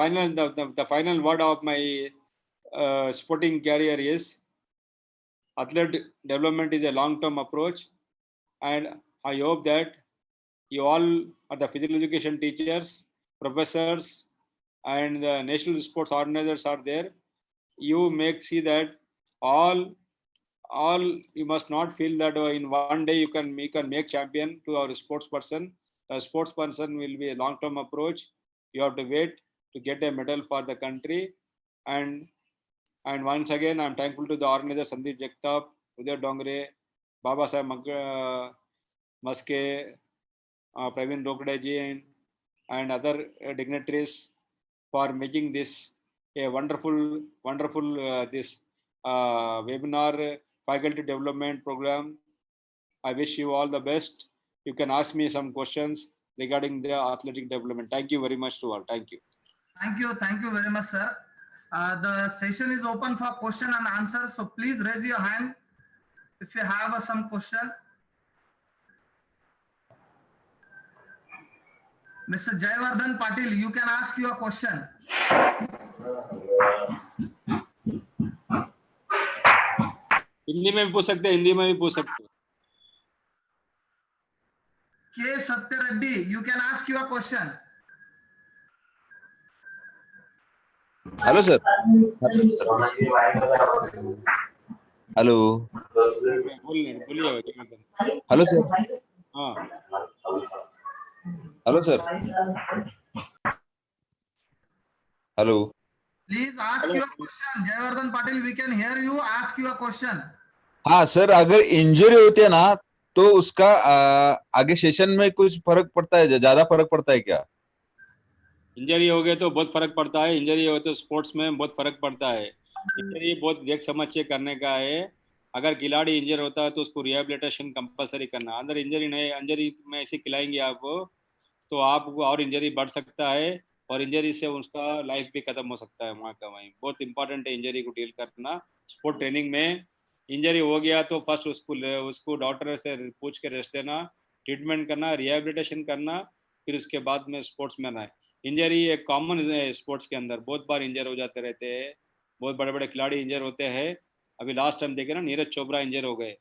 word of my sporting career is athlete development is a long-term approach, and I hope that you all are the physical education teachers, professors, and the national sports organizers are there. You see that all you must not feel that in one day you can make champion to our sports person. A sports person will be a long-term approach. You have to wait to get a medal for the country. And once again, I'm thankful to the organizer Sandeep Jagtap, Uday Dongre, Baba Saheb Maske, Praveen Rokdeji, and other dignitaries for making this a wonderful this webinar faculty development program. I wish you all the best. you can ask me some questions regarding the athletic development. Thank you very much to all. Thank you. Thank you very much, sir. The session is open for question and answer. So please raise your hand if you have some question. Mr. Jayavardhan Patil, you can ask your question. Hindi में भी पूछ सकते हैं, हिंदी में भी पूछ सकते हैं. K. Satya Reddy, you can ask your question. Hello sir. Hello. बोलिए. Hello sir. हाँ. Hello sir. Hello. Please ask your question. Jayavardhan Patil, we can hear you. Ask your question. हाँ सर, अगर इंजरी होती है ना तो उसका आगे सेशन में कुछ फर्क पड़ता है, ज्यादा फर्क पड़ता है क्या? इंजरी हो गए तो बहुत फर्क पड़ता है. इंजरी हो तो स्पोर्ट्स में बहुत फर्क पड़ता है. इंजरी बहुत देख समझ के करने का है. अगर खिलाड़ी इंजर होता है तो उसको रिहेबिलिटेशन कंपलसरी करना. अंदर इंजरी नहीं, इंजरी में ऐसे खिलाएंगे आपको तो आपको और इंजरी बढ़ सकता है और इंजरी से उसका लाइफ भी खत्म हो सकता है वहाँ का वहीं. बहुत इंपॉर्टेंट है इंजरी को डील करना. स्पोर्ट ट्रेनिंग में इंजरी हो गया तो फर्स्ट उसको डॉक्टर से पूछ के रेस्ट देना, ट्रीटमेंट करना, रिहेबिलिटेशन करना, फिर उसके बाद में स्पोर्ट्स में आना है. इंजरी एक कॉमन है स्पोर्ट्स के अंदर. बहुत बार इंजर हो जाते रहते हैं. बहुत बड़े बड़े खिलाड़ी इंजर होते हैं. अभी लास्ट टाइम देखे ना, नीरज चोपड़ा इंजर हो गए.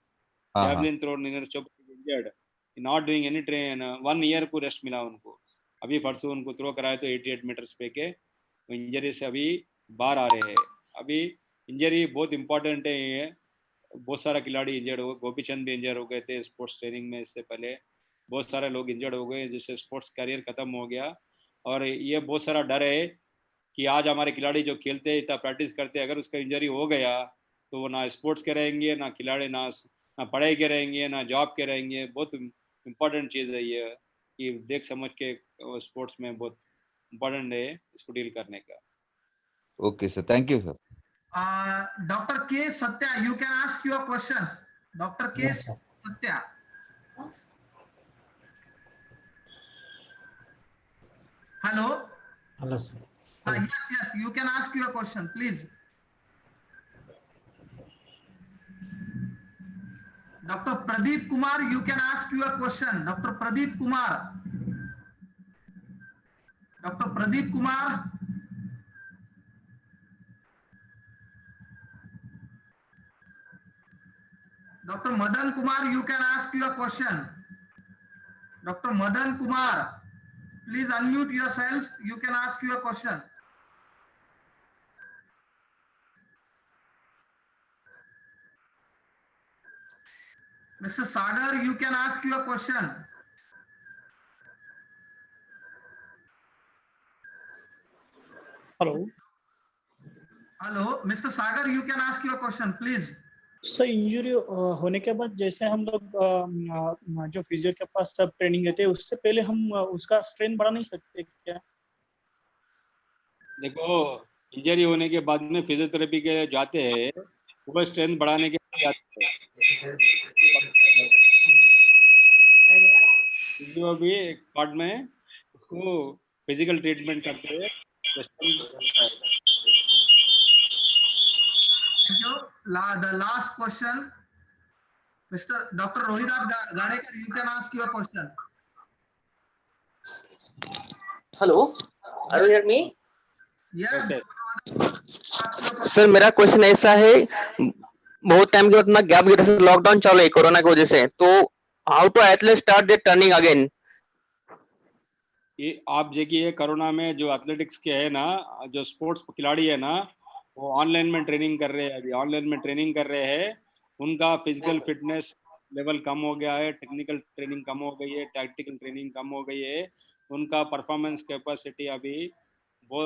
Javelin throw Neeraj Chopra injured, not doing any train. 1 year को रेस्ट मिला उनको. अभी परसों उनको थ्रो कराया तो 88 मीटर्स पे के इंजरी से अभी बाहर आ रहे हैं. अभी इंजरी बहुत इंपॉर्टेंट है. बहुत सारा खिलाड़ी इंजर्ड हो गए. गोपीचंद भी इंजर हो गए थे स्पोर्ट्स ट्रेनिंग में. इससे पहले बहुत सारे लोग इंजर्ड हो गए जिससे स्पोर्ट्स करियर खत्म हो गया. और ये बहुत सारा डर है कि आज हमारे खिलाड़ी जो खेलते हैं, इतना प्रैक्टिस करते हैं, अगर उसका इंजरी हो गया तो वो ना स्पोर्ट्स के रहेंगे, ना खिलाड़ी, ना पढ़ाई के रहेंगे, ना जॉब के रहेंगे. बहुत इंपॉर्टेंट चीज़ है ये कि देख समझ के स्पोर्ट्स में बहुत इंपॉर्टेंट है इसको डील करने का. Okay sir, thank you sir. Dr. K. Satya, you can ask your questions. Dr. K. Satya. Hello. Hello, sir. Yes, you can ask your question, please. Dr. Pradeep Kumar, you can ask your question. Dr. Pradeep Kumar. Dr. Pradeep Kumar. Dr. Madan Kumar, you can ask your question. Dr. Madan Kumar, please unmute yourself. You can ask your question. Mr. Sagar, you can ask your question. Hello. Hello, Mr. Sagar, you can ask your question, please. Sir injury होने के बाद जैसे हम लोग जो physio के पास सब training लेते हैं उससे पहले हम उसका स्ट्रेंथ बढ़ा नहीं सकते क्या? देखो, इंजरी होने के बाद में फिजियोथेरेपी के जाते हैं, वो स्ट्रेंथ बढ़ाने के लिए जाते हैं. फिजियो भी एक पार्ट में उसको फिजिकल ट्रीटमेंट करते हैं. Thank you. The last question, Mr. Dr. Rohirab Gadekar, you can ask your question. Hello, are you hear me? Yes. Sir मेरा क्वेश्चन ऐसा है, बहुत टाइम के बाद ना गैप गिरा से लॉकडाउन चालू है कोरोना की वजह से, तो how to athlete start their turning again? ये आप देखिए कोरोना में जो एथलेटिक्स के है ना, जो स्पोर्ट्स खिलाड़ी है ना, वो ऑनलाइन में ट्रेनिंग कर रहे हैं. अभी ऑनलाइन में ट्रेनिंग कर रहे हैं. उनका फिजिकल फिटनेस लेवल कम हो गया है, टेक्निकल ट्रेनिंग कम हो गई है, टैक्टिकल ट्रेनिंग कम हो गई है. उनका परफॉर्मेंस कैपेसिटी अभी वो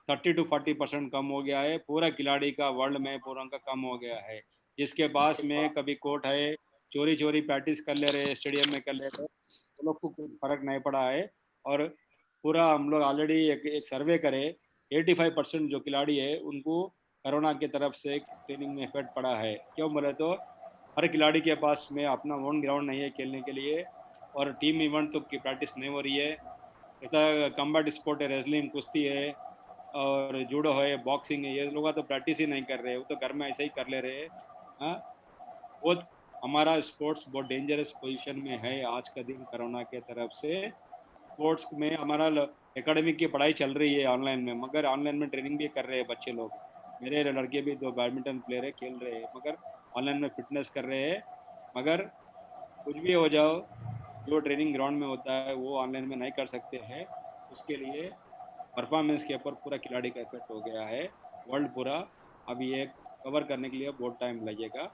30 to 40% कम हो गया है. पूरा खिलाड़ी का वर्ल्ड में पूरा का कम हो गया है. जिसके पास में कभी कोर्ट है, चोरी चोरी प्रैक्टिस कर ले रहे, स्टेडियम में कर ले रहे, वो लोग को कुछ फर्क नहीं पड़ा है. और पूरा हम लोग ऑलरेडी एक सर्वे करे, 85% जो खिलाड़ी है उनको कोरोना की तरफ से ट्रेनिंग में इफेक्ट पड़ा है. क्यों बोले तो हर खिलाड़ी के पास में अपना ओन ग्राउंड नहीं है खेलने के लिए. और टीम इवेंट तो की प्रैक्टिस नहीं हो रही है। ऐसा कम्बैट स्पोर्ट है, रेसलिंग कुश्ती है और जूडो है, बॉक्सिंग है, ये लोग तो प्रैक्टिस ही नहीं कर रहे, वो तो घर में ऐसे ही कर ले रहे हैं। हाँ, बहुत हमारा स्पोर्ट्स बहुत डेंजरस पोजीशन में है आज का दिन कोरोना के तरफ से। स्पोर्ट्स में हमारा एकेडमिक की पढ़ाई चल रही है ऑनलाइन में, मगर ऑनलाइन में ट्रेनिंग भी कर रहे हैं बच्चे लोग। मेरे लड़के भी 2 बैडमिंटन प्लेयर है, खेल रहे हैं, मगर ऑनलाइन में फिटनेस कर रहे हैं। मगर कुछ भी हो जाओ, जो ट्रेनिंग ग्राउंड में होता है वो ऑनलाइन में नहीं कर सकते हैं। उसके लिए परफॉर्मेंस के ऊपर पूरा खिलाड़ी का इफेक्ट हो गया है, वर्ल्ड पूरा। अभी ये कवर करने के लिए बहुत टाइम लगेगा,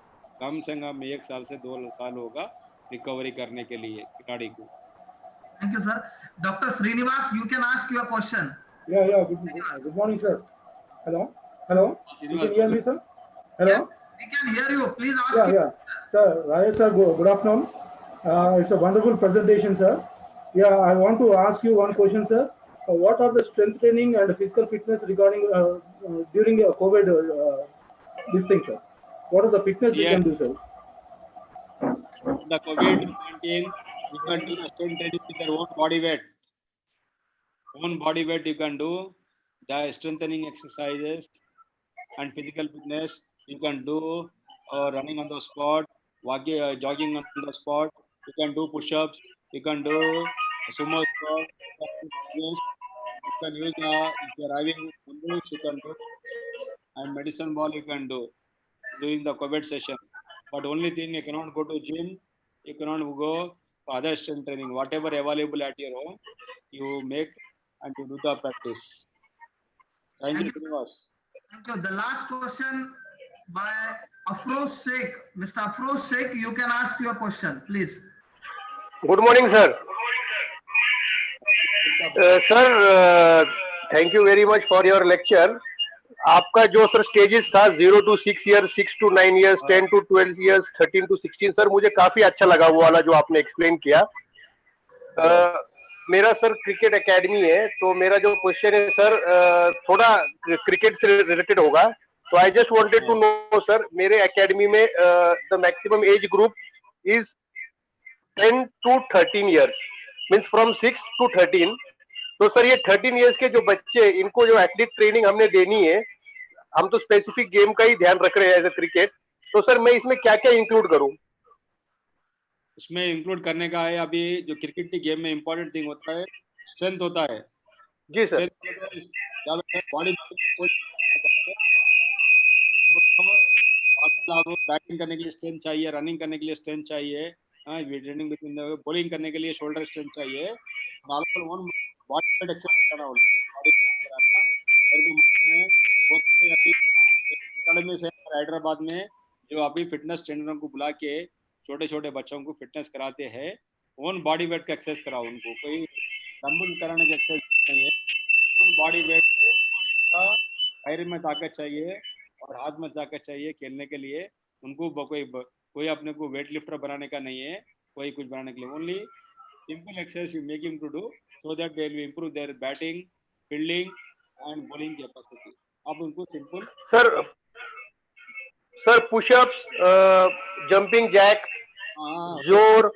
कम से कम 1 साल से 2 साल होगा रिकवरी करने के लिए खिलाड़ी को। Thank you, sir. Dr. Srinivas, you can ask your question. Yeah, yeah. Good morning, sir. Hello. Hello. You can hear me, sir? Hello. Yes, we can hear you. Please ask. Yeah, yeah. Sir, Rajesh sir, good afternoon. It's a wonderful presentation, sir. Yeah, I want to ask you one question, sir. What are the strength training and physical fitness regarding during COVID this thing, sir? What are the fitness we can do, sir? The COVID-19, you can do the strength training with your own body weight. Own body weight you can do the strengthening exercises and physical fitness. You can do running on the spot, walking, jogging on the spot. You can do push-ups. You can do sumo squat. You can use if you're having dumbbells, you can do, and medicine ball you can do during the COVID session. But only thing, you cannot go to gym. You cannot go for other strength training. Whatever available at your home, you make and you do the practice. Thank you, Srinivas. Thank you. The last question by Afroz Sheikh. Mr. Afroz Sheikh, you can ask your question, please. Good morning, sir. Sir, thank you very much for your lecture. आपका जो sir stages था 0 to 6 years, 6 to 9 years, 10 to 12 years, 13 to 16, sir मुझे काफी अच्छा लगा वो वाला जो आपने एक्सप्लेन किया। मेरा सर क्रिकेट एकेडमी है, तो मेरा जो क्वेश्चन है सर थोड़ा क्रिकेट से रिलेटेड होगा। तो I just wanted to know sir, मेरे एकेडमी में the maximum age group is 10 to 13 years, means from 6 to 13। तो सर ये 13 इयर्स के जो बच्चे, इनको जो एथलीट ट्रेनिंग हमने देनी है, हम तो स्पेसिफिक गेम का ही ध्यान रख रहे हैं एज अ क्रिकेट, तो सर मैं इसमें क्या क्या इंक्लूड करूं? इसमें इंक्लूड करने का है, अभी जो क्रिकेट की गेम में इंपॉर्टेंट थिंग होता है स्ट्रेंथ होता है। जी सर। बॉडी बैटिंग करने के लिए स्ट्रेंथ चाहिए, रनिंग करने के लिए स्ट्रेंथ चाहिए, ट्रेनिंग बिटवीन द बॉलिंग करने के लिए शोल्डर स्ट्रेंथ चाहिए। बॉडी वेट एक्सरसाइज करना होगा, अकेडमी से हैदराबाद में जो अभी फिटनेस ट्रेनरों को बुला के छोटे छोटे बच्चों को फिटनेस कराते हैं, ओन बॉडी वेट का एक्सरसाइज कराओ उनको, कोई डंबल कराने की एक्सरसाइज नहीं है। ओन बॉडी वेट का पैर में ताकत चाहिए और हाथ में ताकत चाहिए खेलने के लिए। उनको कोई अपने को वेट लिफ्टर बनाने का नहीं है, कोई कुछ बनाने के लिए, only simple exercise you make him to do so that they will improve their batting, fielding and bowling capacity. आप उनको simple sir pushups, jumping jack, जोर,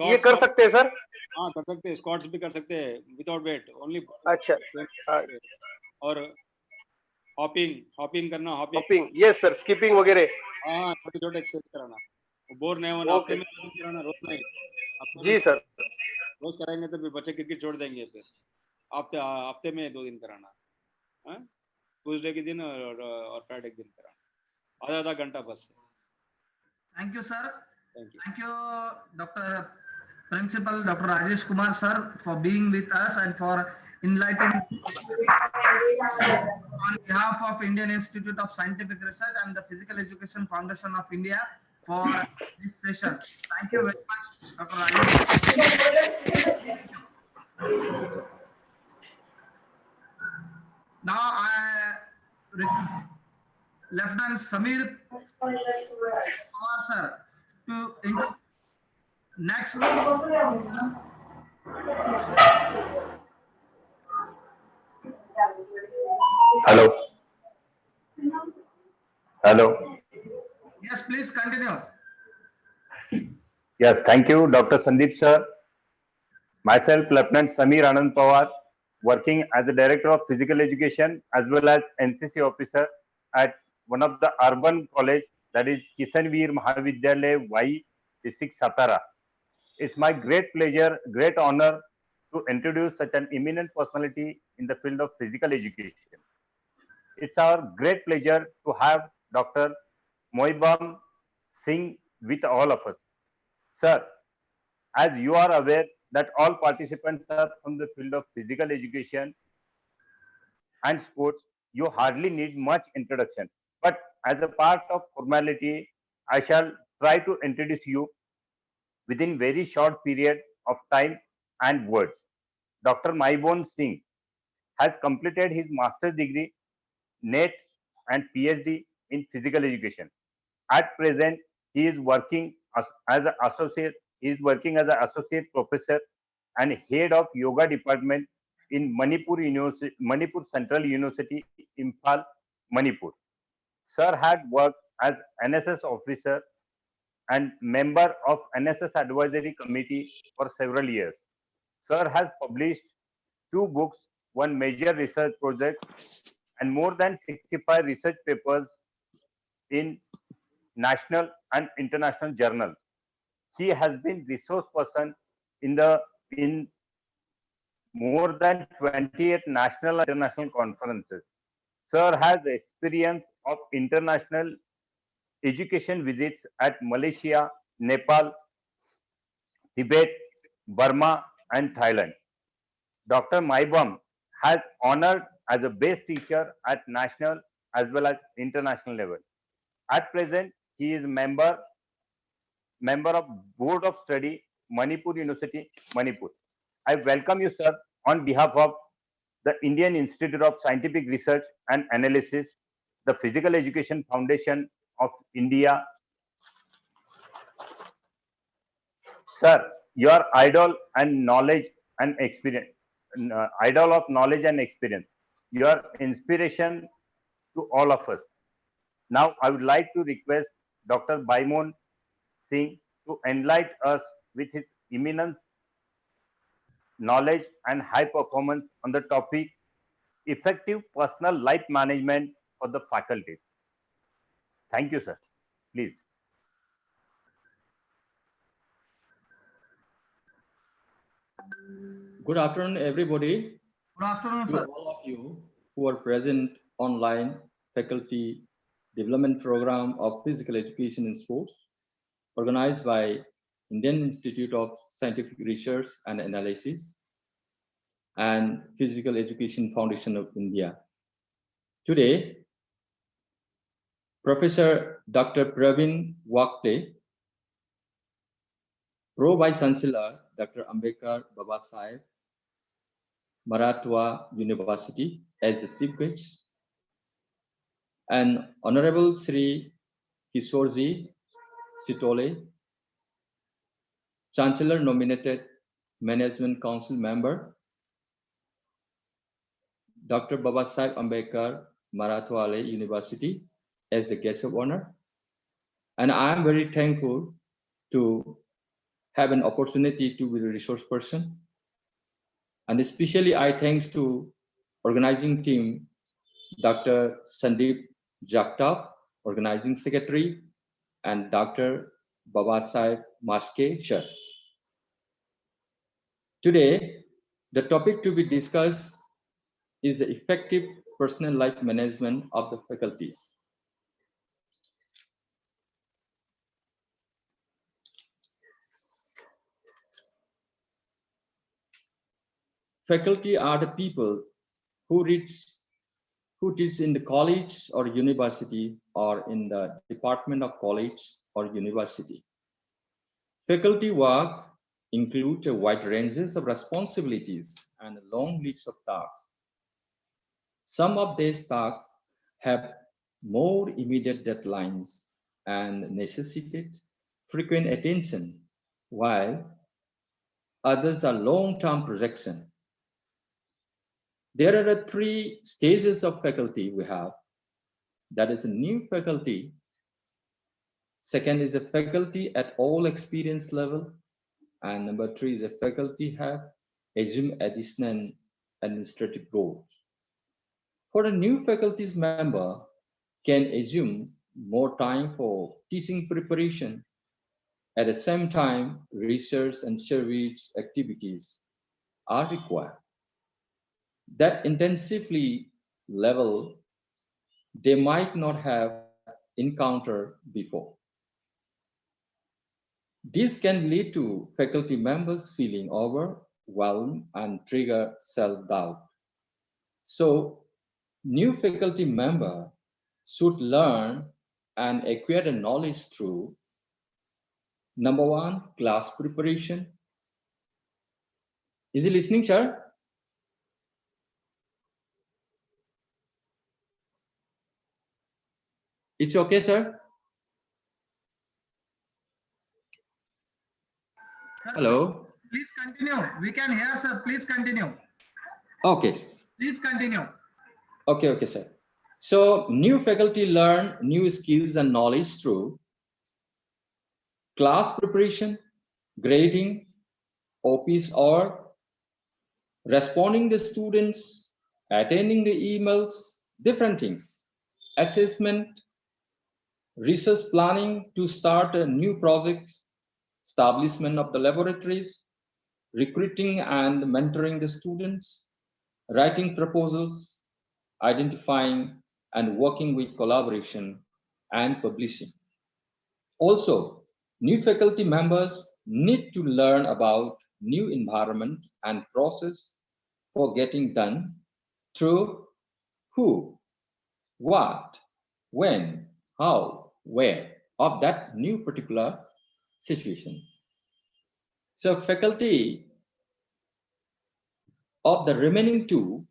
ये कर सकते हैं सर? हाँ कर सकते हैं, स्क्वाट्स भी कर सकते हैं विदाउट वेट ओनली। अच्छा। और हॉपिंग करना, हॉपिंग यस सर, स्किपिंग वगैरह। हाँ छोटे छोटे एक्सरसाइज कराना, बोर नहीं होना, हफ्ते में 2 दिन कराना, रोज नहीं। जी सर। रोज कराएंगे तो फिर बच्चे क्रिकेट छोड़ देंगे, फिर हफ्ते में 2 दिन कराना, ट्यूजडे के दिन और फ्राइडे के दिन कराना, आधा घंटा बस। Thank you, sir. Thank you. Thank you, Dr. Principal Dr. Rajesh Kumar sir, for being with us and for enlightening on behalf of Indian Institute of Scientific Research and the Physical Education Foundation of India for this session. Thank you very much, Dr. Rajesh. Now I Lieutenant Samir Kumar sir to next. Hello. Hello. Yes, please continue. Yes, thank you, Dr. Sandeep sir. Myself, Lieutenant Samir Anand Pawar, working as the Director of Physical Education as well as NCC officer at one of the urban college, that is Kisanveer Mahavidyalaya Y, District Satara. It's my great pleasure, great honor to introduce such an eminent personality in the field of physical education. It's our great pleasure to have Dr. Moibam Singh with all of us. Sir, as you are aware that all participants are from the field of physical education and sports, you hardly need much introduction. But as a part of formality, I shall try to introduce you within very short period of time and words. Dr. Maibon Singh has completed his master's degree, NET and PhD in physical education. At present, he is working as an associate. He is working as an associate professor and head of yoga department in Manipur University, Manipur Central University, Imphal, Manipur. Sir had worked as NSS officer and member of NSS Advisory Committee for several years. Sir has published 2 books, 1 major research project, and more than 65 research papers in national and international journals. He has been resource person in more than 28 national and international conferences. Sir has experience of international education visits at Malaysia, Nepal, Tibet, Burma, and Thailand. Dr. Maibam has honored as a best teacher at national as well as international level. At present, he is member of Board of Study, Manipur University, Manipur. I welcome you, sir, on behalf of the Indian Institute of Scientific Research and Analysis, the Physical Education Foundation of India. Sir, your idol and knowledge and experience, idol of knowledge and experience, your inspiration to all of us. Now, I would like to request Dr. Baimon Singh to enlighten us with his eminence, knowledge, and high performance on the topic effective personal life management for the faculty. Thank you, sir. Please. Good afternoon, everybody. Good afternoon, To sir. all of you who are present online, faculty development program of physical education and sports, organized by Indian Institute of Scientific Research and Analysis and Physical Education Foundation of India. Today, Professor Dr. Pravin Wakle, Pro Vice Chancellor Dr. Ambedkar Babasaheb Marathwada University as the chief guest, and Honorable Sri Kishorji Sitole, Chancellor nominated Management Council member, Dr. Babasaheb Ambedkar Marathwada University as the guest of honor. And I am very thankful to have an opportunity to be the resource person. And especially I thanks to organizing team, Dr. Sandeep Jagtap, organizing secretary, and Dr. Babasaheb Maske sir. Today, the topic to be discussed is the effective personal life management of the faculties. Faculty are the people who teach in the college or university or in the department of college or university. Faculty work include a wide ranges of responsibilities and a long list of tasks. Some of these tasks have more immediate deadlines and necessitate frequent attention, while others are long-term projection. There are 3 stages of faculty we have. That is a new faculty, Second is a faculty at all experience level. And number 3 is a faculty have assume additional administrative roles. For a new faculties member can assume more time for teaching preparation. At the same time, research and service activities are required. That intensively level they might not have encountered before. This can lead to faculty members feeling overwhelmed and trigger self-doubt. So, new faculty member should learn and acquire the knowledge through number 1, class preparation. Is he listening, sir? It's okay, sir? Hello? Please continue. We can hear, sir. Please continue. Okay. Please continue. Okay, sir. So new faculty learn new skills and knowledge through class preparation, grading, office or responding to students, attending the emails, different things, assessment, research planning to start a new project, establishment of the laboratories, recruiting and mentoring the students, writing proposals, identifying and working with collaboration and publishing. Also, new faculty members need to learn about new environment and process for getting done through who, what, when, how, where of that new particular situation. So faculty of the remaining 2,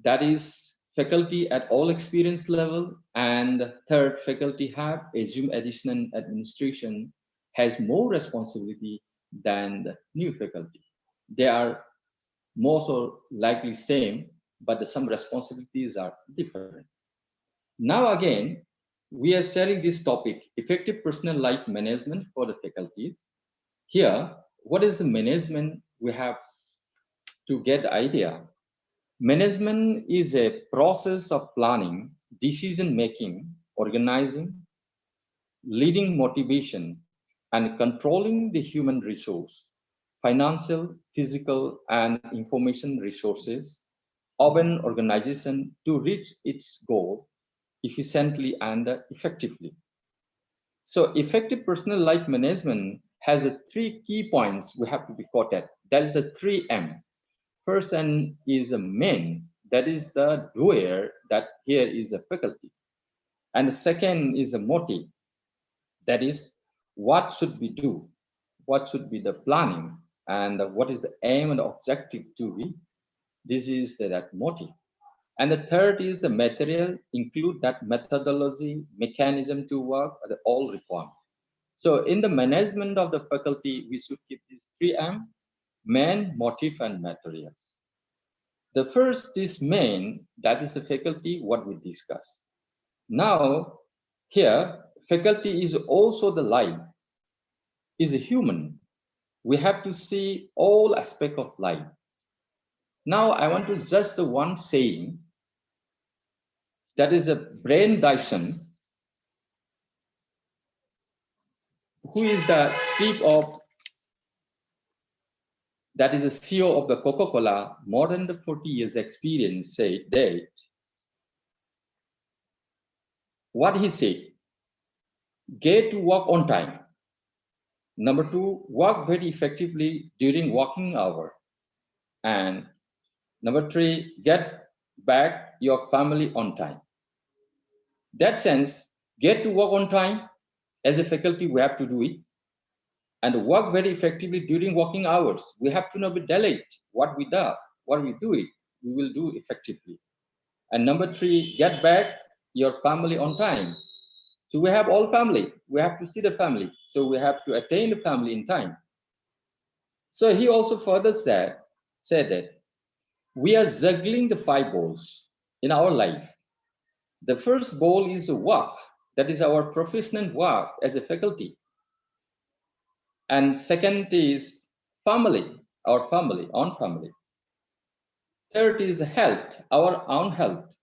that is faculty at all experience level, and third, faculty have assume additional administration, has more responsibility than the new faculty. They are most or likely same, but some responsibilities are different. Now again, we are sharing this topic, effective personal life management for the faculties. Here, what is the management? We have to get the idea. Management is a process of planning, decision-making, organizing, leading motivation, and controlling the human resource, financial, physical, and information resources of an organization to reach its goal efficiently and effectively. So effective personal life management has 3 key points we have to be quoted. That is a 3M. First and is a main, that is the doer, that here is a faculty. And the second is a motive, that is what should we do, what should be the planning, and what is the aim and objective to be. This is that motive. And the third is the material, include that methodology, mechanism to work, all required. So in the management of the faculty, we should keep these 3M, main, motive, and materials. The first is main, that is the faculty, what we discussed. Now, here, faculty is also the life, is a human. We have to see all aspects of life. Now, I want to just the one saying, that is a Brian Dyson, who is the chief of, that is the CEO of the Coca-Cola, more than the 40 years experience, said that, what he said, get to work on time. Number 2, work very effectively during working hour. And number 3, get back your family on time. That sense, get to work on time. As a faculty, we have to do it. And work very effectively during working hours. We have to not be delayed. What we do it, we will do effectively. And number 3, get back your family on time. So we have all family. We have to see the family. So we have to attain the family in time. So he also further said that we are juggling the 5 balls in our life. The first ball is work, That is our professional work as a faculty. And second is family, our family, own family. Third is health, our own health.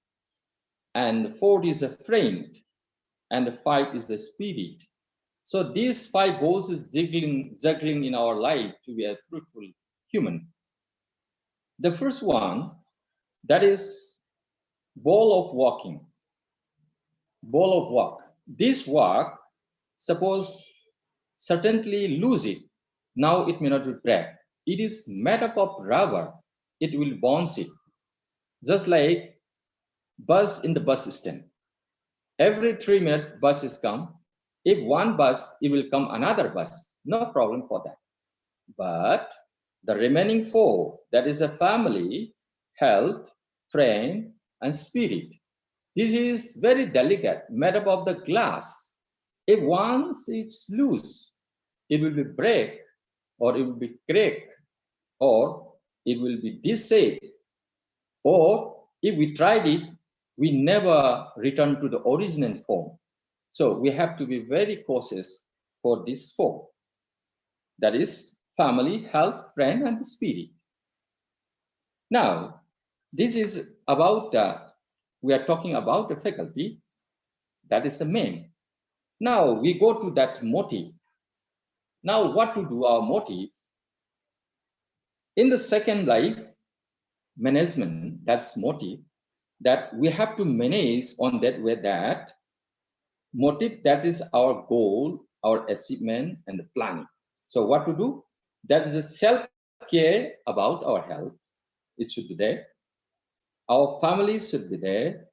And fourth is a friend. And five is the spirit. So these 5 goals is juggling in our life to be a fruitful human. The first one, that is ball of walking. Ball of walk. This walk, suppose certainly lose it. Now it may not be break. It is made up of rubber. It will bounce it. Just like bus in the bus stand. Every 3 minutes buses come. If one bus, it will come another bus. No problem for that. But the remaining 4, that is a family, health, friend, and spirit. This is very delicate, made up of the glass. If once it's loose, it will be break, or it will be crack, or it will be disabled. Or if we tried it, we never return to the original form. So we have to be very cautious for this 4. That is family, health, friend, and the spirit. Now, this is about, we are talking about the faculty. That is the main. Now we go to that motive. Now what to do our motive? In the second life management, that's motive, that we have to manage on that way, that motive, that is our goal, our achievement, and the planning. So what to do? That is a self-care about our health. It should be there. Our family should be there.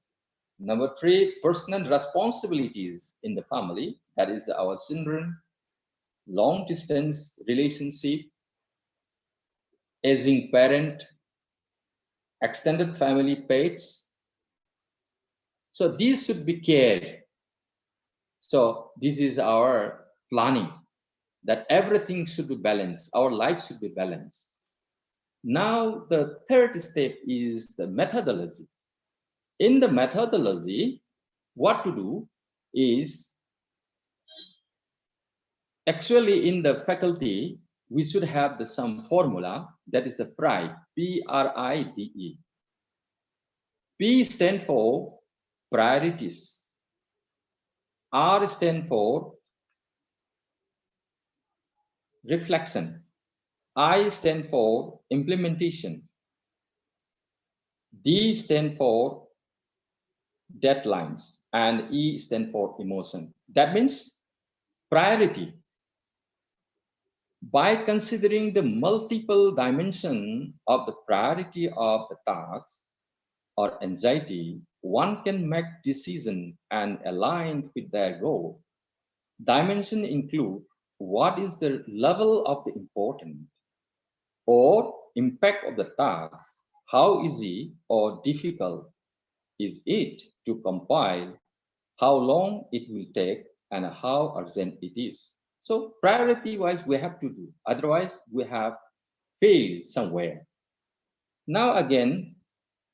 Number 3, personal responsibilities in the family. That is our children, long distance relationship, aging parent, extended family, pets. So these should be cared. So this is our planning, that everything should be balanced. Our life should be balanced. Now the third step is the methodology. In the methodology, what to do is, actually in the faculty, we should have some formula, that is a PRIDE, P-R-I-D-E. P stand for priorities. R stand for reflection. I stand for implementation. D stand for deadlines, and E stand for emotion. That means priority. By considering the multiple dimension of the priority of the tasks or anxiety, one can make decision and align with their goal. Dimension include what is the level of the importance or impact of the task, how easy or difficult is it to compile, how long it will take, and how urgent it is. So priority wise, we have to do, otherwise we have failed somewhere. Now again,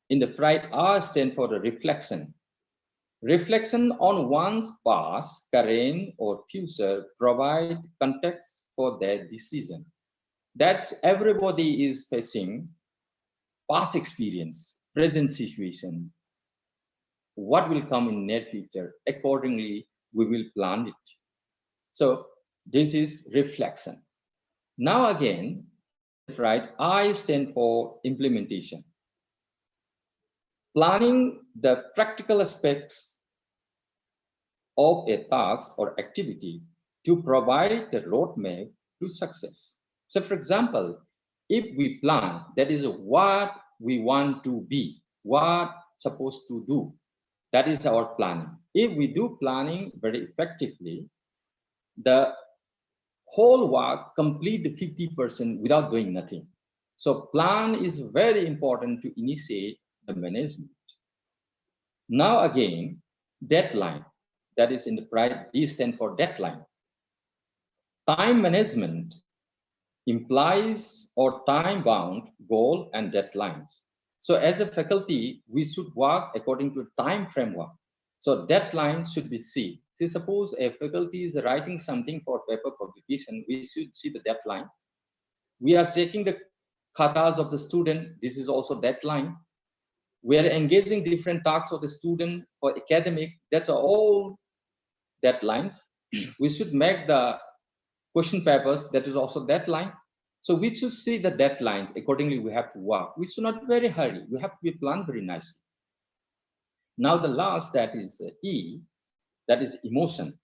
in the PRIDE, R stand for the reflection. Reflection on one's past, current, or future provide context for their decision. That's everybody is facing past experience, present situation, what will come in near future. Accordingly, we will plan it. So this is reflection. Now again, right, I stand for implementation. Planning the practical aspects of a task or activity to provide the roadmap to success. So for example, if we plan, that is what we want to be, what supposed to do, that is our planning. If we do planning very effectively, the whole work complete the 50% without doing nothing. So plan is very important to initiate the management. Now again, deadline, that is in the PRIDE, D stand for deadline. Time management implies or time-bound goal and deadlines. So as a faculty, we should work according to time framework. So deadlines should be See, suppose a faculty is writing something for paper publication, we should see the deadline. We are checking the khatas of the student. This is also deadline. We are engaging different tasks of the student for academic. That's all deadlines. We should make the question papers. That is also deadline. So we should see the deadlines. Accordingly, we have to work. We should not very hurry. We have to be planned very nicely. Now the last, that is E, that is emotion.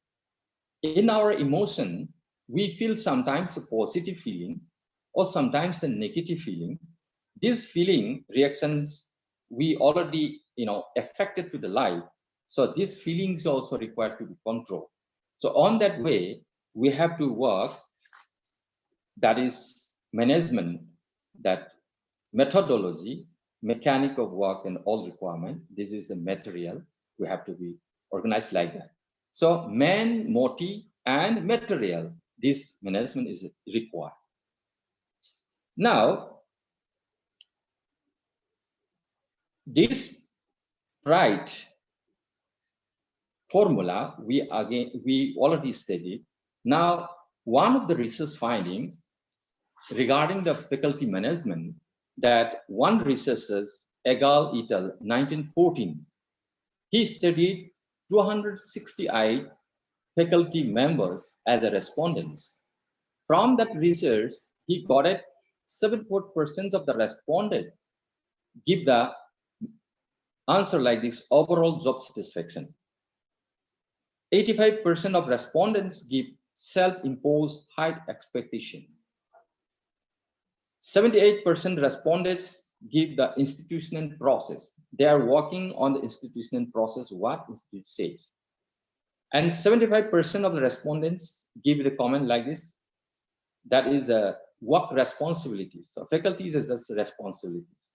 In our emotion, we feel sometimes a positive feeling or sometimes a negative feeling. These feeling reactions, we already, affected to the life. So these feelings also required to be controlled. So on that way, we have to work, that is management, that methodology, mechanic of work and all requirement. This is a material. We have to be organized like that. So man, motive, and material, this management is required. Now, this right formula, we already studied. Now, one of the research findings regarding the faculty management, that one researcher, Egal et al., 1914, he studied 268 faculty members as a respondents. From that research, he got it 74% of the respondents give the answer like this: overall job satisfaction. 85% of respondents give self-imposed high expectation. 78% respondents give the institutional process. They are working on the institutional process, what institute says. And 75% of the respondents give the comment like this: that is a work responsibilities. So faculties is just responsibilities.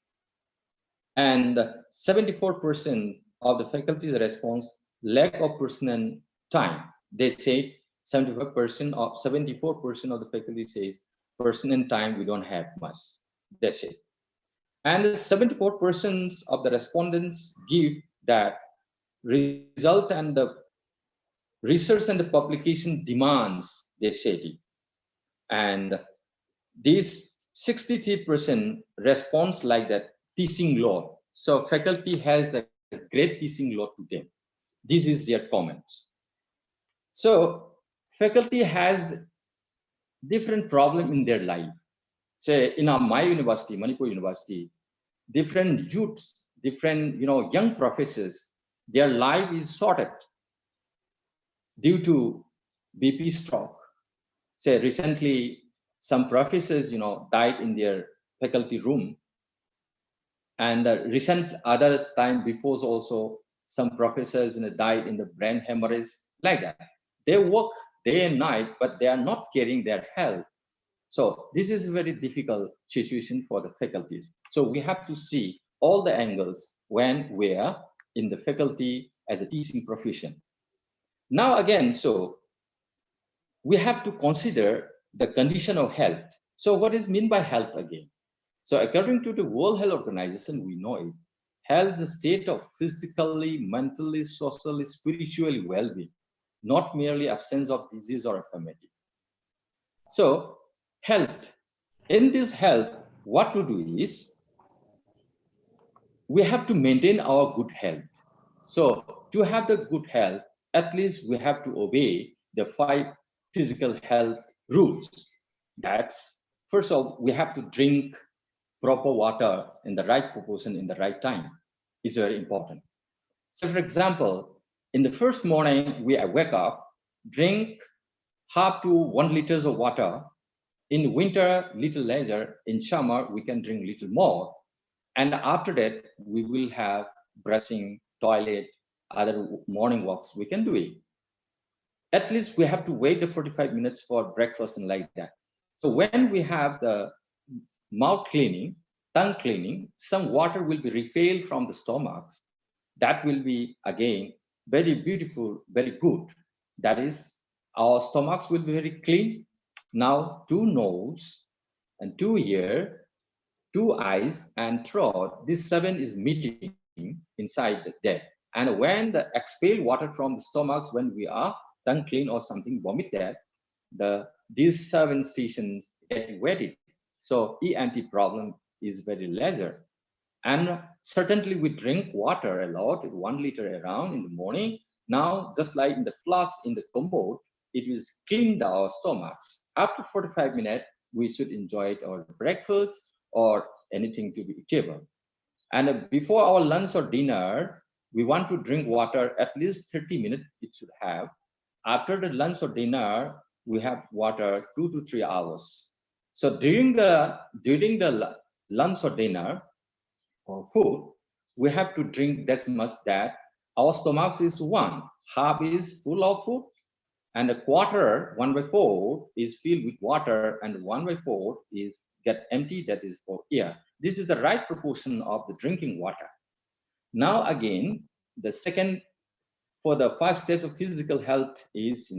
And 74% of the faculty's response, lack of personal time. They say 74% of the faculty says personal time we don't have much. That's it. And 74% of the respondents give that result and the research and the publication demands, they say. And this 63% response like that teaching load. So faculty has the great teaching load to them. This is their comments. So faculty has different problem in their life. Say in my university, Manipur University, different youths, different young professors, their life is sorted due to BP stroke. Say recently, some professors died in their faculty room, and recent others time before also some professors died in the brain hemorrhage, like that. They work day and night, but they are not caring their health. So this is a very difficult situation for the faculties. So we have to see all the angles when we are in the faculty as a teaching profession. Now again, so we have to consider the condition of health. So what is meant by health again? So according to the World Health Organization, we know it. Health is the state of physically, mentally, socially, spiritually well-being, not merely absence of disease or infirmity. So health, in this health, what to do is, we have to maintain our good health. So to have the good health, at least we have to obey the 5 physical health rules. That's, first of all, we have to drink proper water in the right proportion in the right time. It's very important. So for example, in the first morning, we wake up, drink half to 1 liters of water. In winter, little later. In summer, we can drink little more. And after that, we will have brushing, toilet, other morning walks, we can do it. At least we have to wait the 45 minutes for breakfast and like that. So when we have the mouth cleaning, tongue cleaning, some water will be refilled from the stomach. That will be, again, very beautiful, very good. That is, our stomachs will be very clean. Now, 2 nose and 2 ear, 2 eyes and throat, this 7 is meeting inside the dead. And when the expel water from the stomachs, when we are tongue clean or something vomited, these 7 stations get wetted. So ENT problem is very lesser. And certainly we drink water a lot, 1 liter around in the morning. Now, just like in the flush in the commode, it will clean our stomachs. After 45 minutes, we should enjoy it our breakfast or anything to be eatable. And before our lunch or dinner, we want to drink water at least 30 minutes it should have. After the lunch or dinner, we have water 2 to 3 hours. So during the lunch or dinner or food, we have to drink that much that our stomach is 1, half is full of food, and a quarter, 1/4, is filled with water, and 1/4 is get empty, that is for air. This is the right proportion of the drinking water. Now again, the second for the 5 steps of physical health is,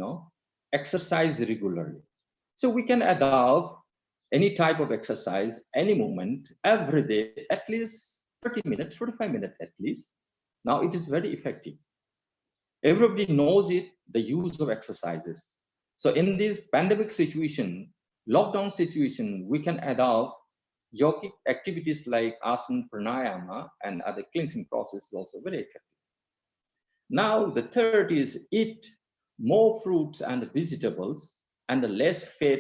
exercise regularly. So we can adopt any type of exercise, any movement, every day, at least 30 minutes, 45 minutes at least. Now it is very effective. Everybody knows it, the use of exercises. So in this pandemic situation, lockdown situation, we can adopt yogic activities like asana, pranayama, and other cleansing process is also very effective. Now the third is eat more fruits and vegetables and less fat.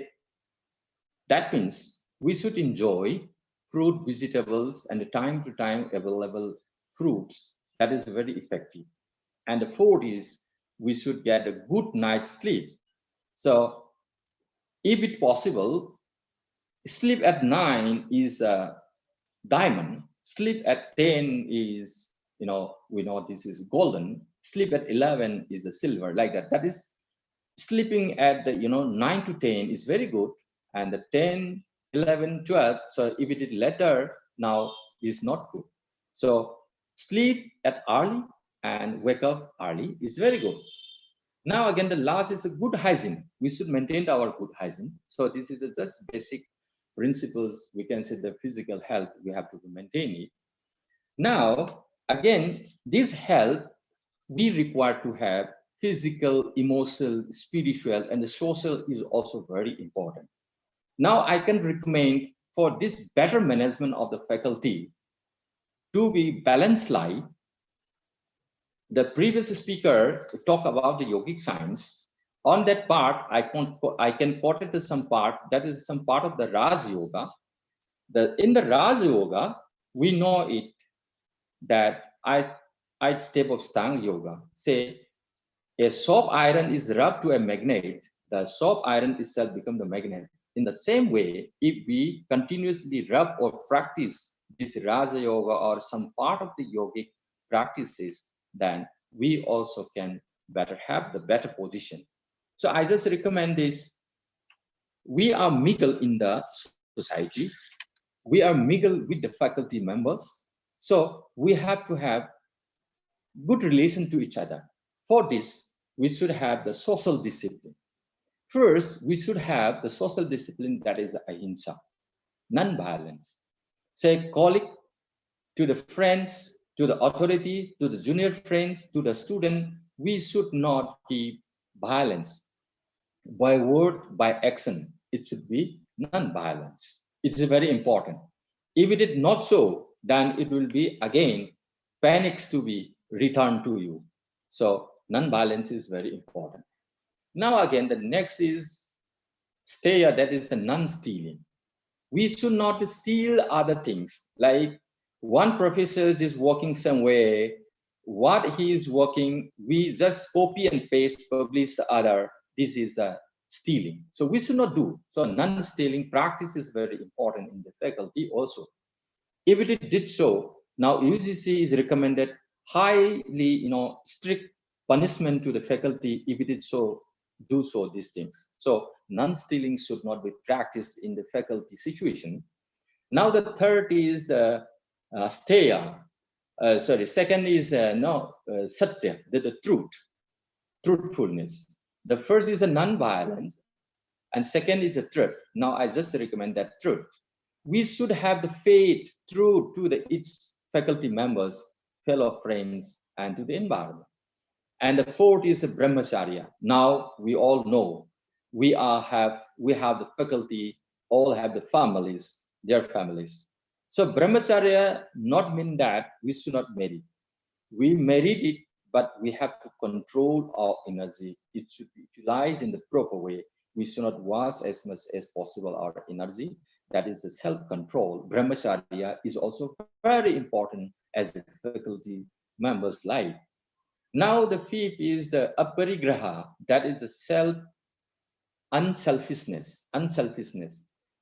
That means we should enjoy fruit, vegetables, and time to time available fruits. That is very effective. And the fourth is we should get a good night's sleep. So if it's possible, sleep at 9 is a diamond. Sleep at 10 is, we know this is golden. Sleep at 11 is the silver, like that. That is sleeping at the, 9 to 10 is very good. And the 10, 11, 12, so if it is later now is not good. So sleep at early and wake up early is very good. Now again, the last is a good hygiene. We should maintain our good hygiene. So this is just basic principles. We can say the physical health, we have to maintain it. Now, again, this health, we require to have physical, emotional, spiritual, and the social is also very important. Now I can recommend for this better management of the faculty to be balanced life. The previous speaker talked about the yogic science. On that part, I can quote it to some part, that is some part of the Raj Yoga. In the Raj Yoga, we know it that I step of Stang Yoga. Say, a soft iron is rubbed to a magnet, the soft iron itself becomes the magnet. In the same way, if we continuously rub or practice this Raja Yoga or some part of the yogic practices, then we also can have the better position. So I just recommend this. We are mingle in the society. We are mingle with the faculty members. So we have to have good relation to each other. For this, we should have the social discipline. First, we should have the social discipline that is ahimsa, non-violence. Say, colleague, to the friends, to the authority, to the junior friends, to the student, we should not give violence by word, by action. It should be non-violence. It's very important. If it is not so, then it will be again panics to be returned to you. So non-violence is very important. Now again, the next is steya, that is the non-stealing. We should not steal other things. Like one professor is working somewhere, what he is working, we just copy and paste, publish the other. This is the stealing. So we should not do. So non-stealing practice is very important in the faculty also. If it did so, now UGC is recommended highly, strict punishment to the faculty if it is so. Do so these things. So non-stealing should not be practiced in the faculty situation. Now the third is the steya. Second is satya, the truthfulness. The first is the non-violence, and second is the truth. Now I just recommend that truth. We should have the faith, truth to each faculty members, fellow friends, and to the environment. And the fourth is the brahmacharya. Now we all know we have the faculty, all have the families, their families. So brahmacharya not mean that we should not marry. We married it, but we have to control our energy. It should be utilized in the proper way. We should not waste as much as possible our energy. That is the self-control. Brahmacharya is also very important as a faculty member's life. Now the fifth is aparigraha, that is the unselfishness.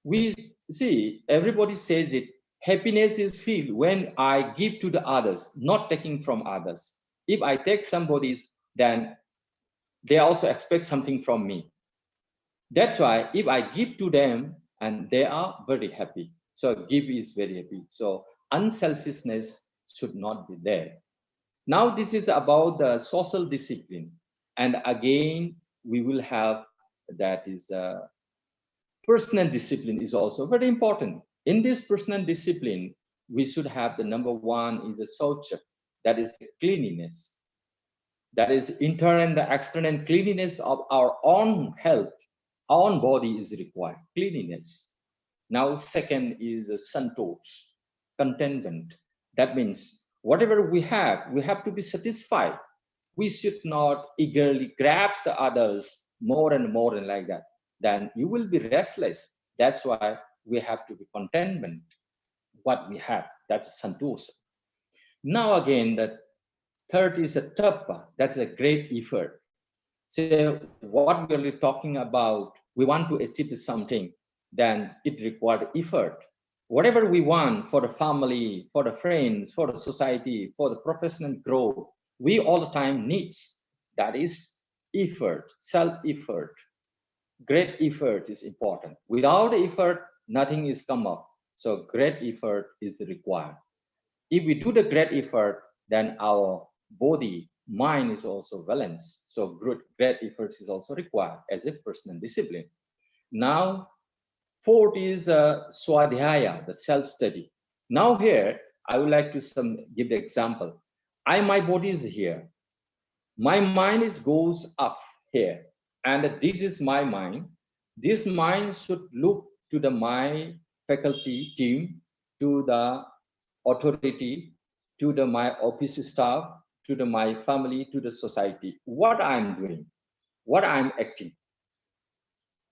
We see, everybody says it, happiness is felt when I give to the others, not taking from others. If I take somebody's, then they also expect something from me. That's why if I give to them, and they are very happy. So give is very happy. So unselfishness should not be there. Now this is about the social discipline. And again, we will have, that is personal discipline is also very important. In this personal discipline, we should have the number one is the saucha, that is cleanliness. That is internal and the external cleanliness of our own health, our own body is required, cleanliness. Now second is santosh, contentment. That means whatever we have to be satisfied. We should not eagerly grasp the others more and like that. Then you will be restless. That's why we have to be contentment. What we have, that's santosha. Now again, the third is a tapa. That's a great effort. So what we're talking about, we want to achieve something, then it requires effort. Whatever we want for the family, for the friends, for the society, for the professional growth, we all the time needs. That is effort, self-effort. Great effort is important. Without effort, nothing is come up. So great effort is required. If we do the great effort, then our body, mind is also balanced. So great efforts is also required as a personal discipline. Now, fourth is swadhyaya, the self-study. Now here, I would like to give the example. My body is here. My mind goes up here. And this is my mind. This mind should look to my faculty team, to the authority, to my office staff, to my family, to the society. What I'm doing, what I'm acting.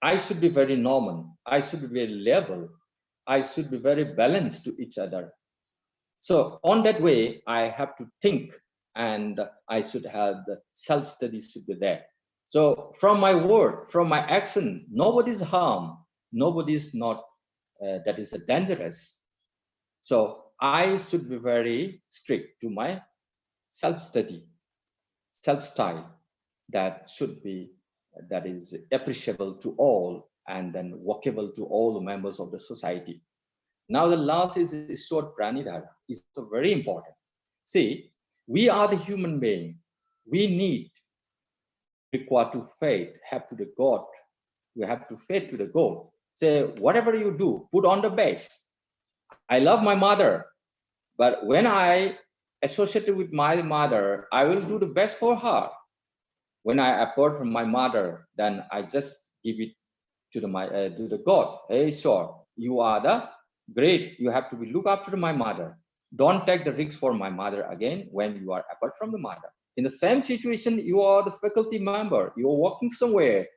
I should be very normal. I should be very level. I should be very balanced to each other. So on that way, I have to think, and I should have the self-study should be there. So from my word, from my action, nobody's harm. Nobody's not, that is dangerous. So I should be very strict to my self-study, self-style. That should be, that is appreciable to all and then workable to all the members of the society. Now the last is Ishwar Pranidhara. It's very important. See, we are the human being. We need, require to faith, have to the God. We have to faith to the God. Say, whatever you do, put on the best. I love my mother, but when I associated with my mother, I will do the best for her. When I apart from my mother, then I just give it to the God. Hey, sure, you are the great. You have to be look after my mother. Don't take the risk for my mother again when you are apart from the mother. In the same situation, you are the faculty member. You are working somewhere.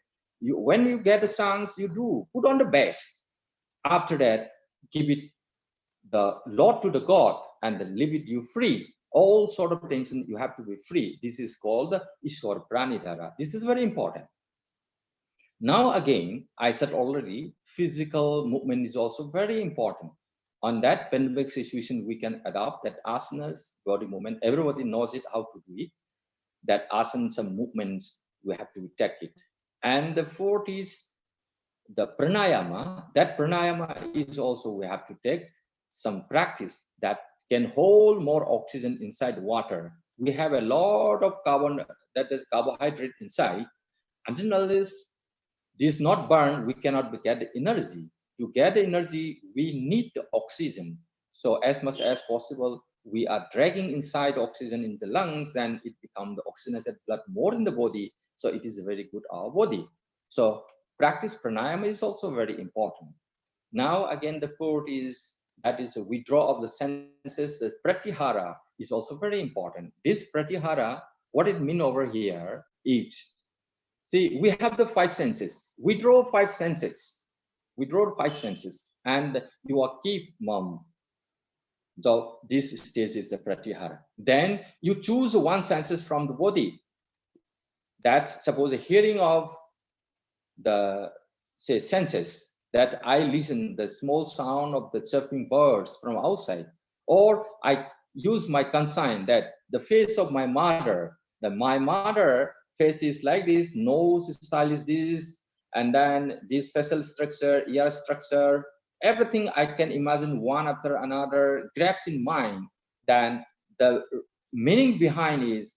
When you get a chance, you do put on the best. After that, give it the Lord to the God and then leave it you free. All sort of tension, you have to be free. This is called the Ishwar Pranidhara. This is very important. Now again, I said already, physical movement is also very important. On that pandemic situation, we can adopt that asanas, body movement. Everybody knows it, how to do it. That asanas, some movements, we have to take it. And the fourth is the pranayama. That pranayama is also, we have to take some practice that can hold more oxygen inside water. We have a lot of carbon, that is carbohydrate inside. Until this not burn, we cannot get the energy. To get the energy, we need the oxygen. So as much as possible, we are dragging inside oxygen in the lungs, then it becomes the oxygenated blood more in the body. So it is very good our body. So practice pranayama is also very important. Now again, the fourth is that is a withdrawal of the senses. The pratyahara is also very important. This pratyahara, what it means over here is, see, we have the five senses. Withdraw five senses. Withdraw five senses, and you are keep mum. So this stage is the pratyahara. Then you choose one senses from the body. That's suppose a hearing of the say senses, that I listen the small sound of the chirping birds from outside, or I use my conscience that the face of my mother, that my mother face is like this, nose style is this, and then this facial structure, ear structure, everything I can imagine one after another grabs in mind. Then the meaning behind is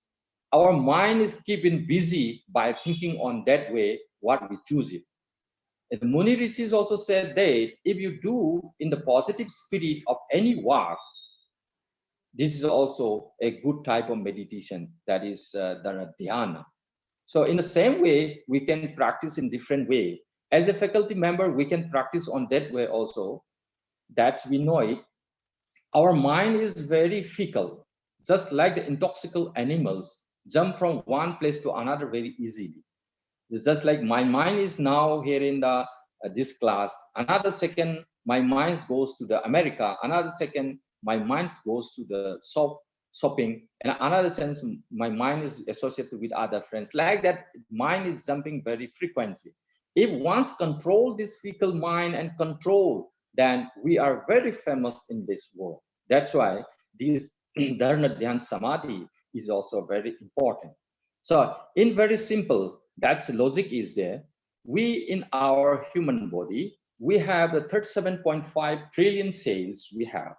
our mind is keeping busy by thinking on that way what we choose it. The Muni Rishis also said that if you do in the positive spirit of any work, this is also a good type of meditation, that is the dhyana. So in the same way, we can practice in different way. As a faculty member, we can practice on that way also, that we know it. Our mind is very fickle, just like the intoxicable animals jump from one place to another very easily. It's just like my mind is now here in the this class, another second my mind goes to the America, another second my mind goes to the shopping, and another sense my mind is associated with other friends. Like that, mind is jumping very frequently. If once control this fickle mind and control, then we are very famous in this world. That's why this Dharana Dhyan Samadhi is also very important. So in very simple, that's logic is there. We in our human body, we have the 37.5 trillion cells we have.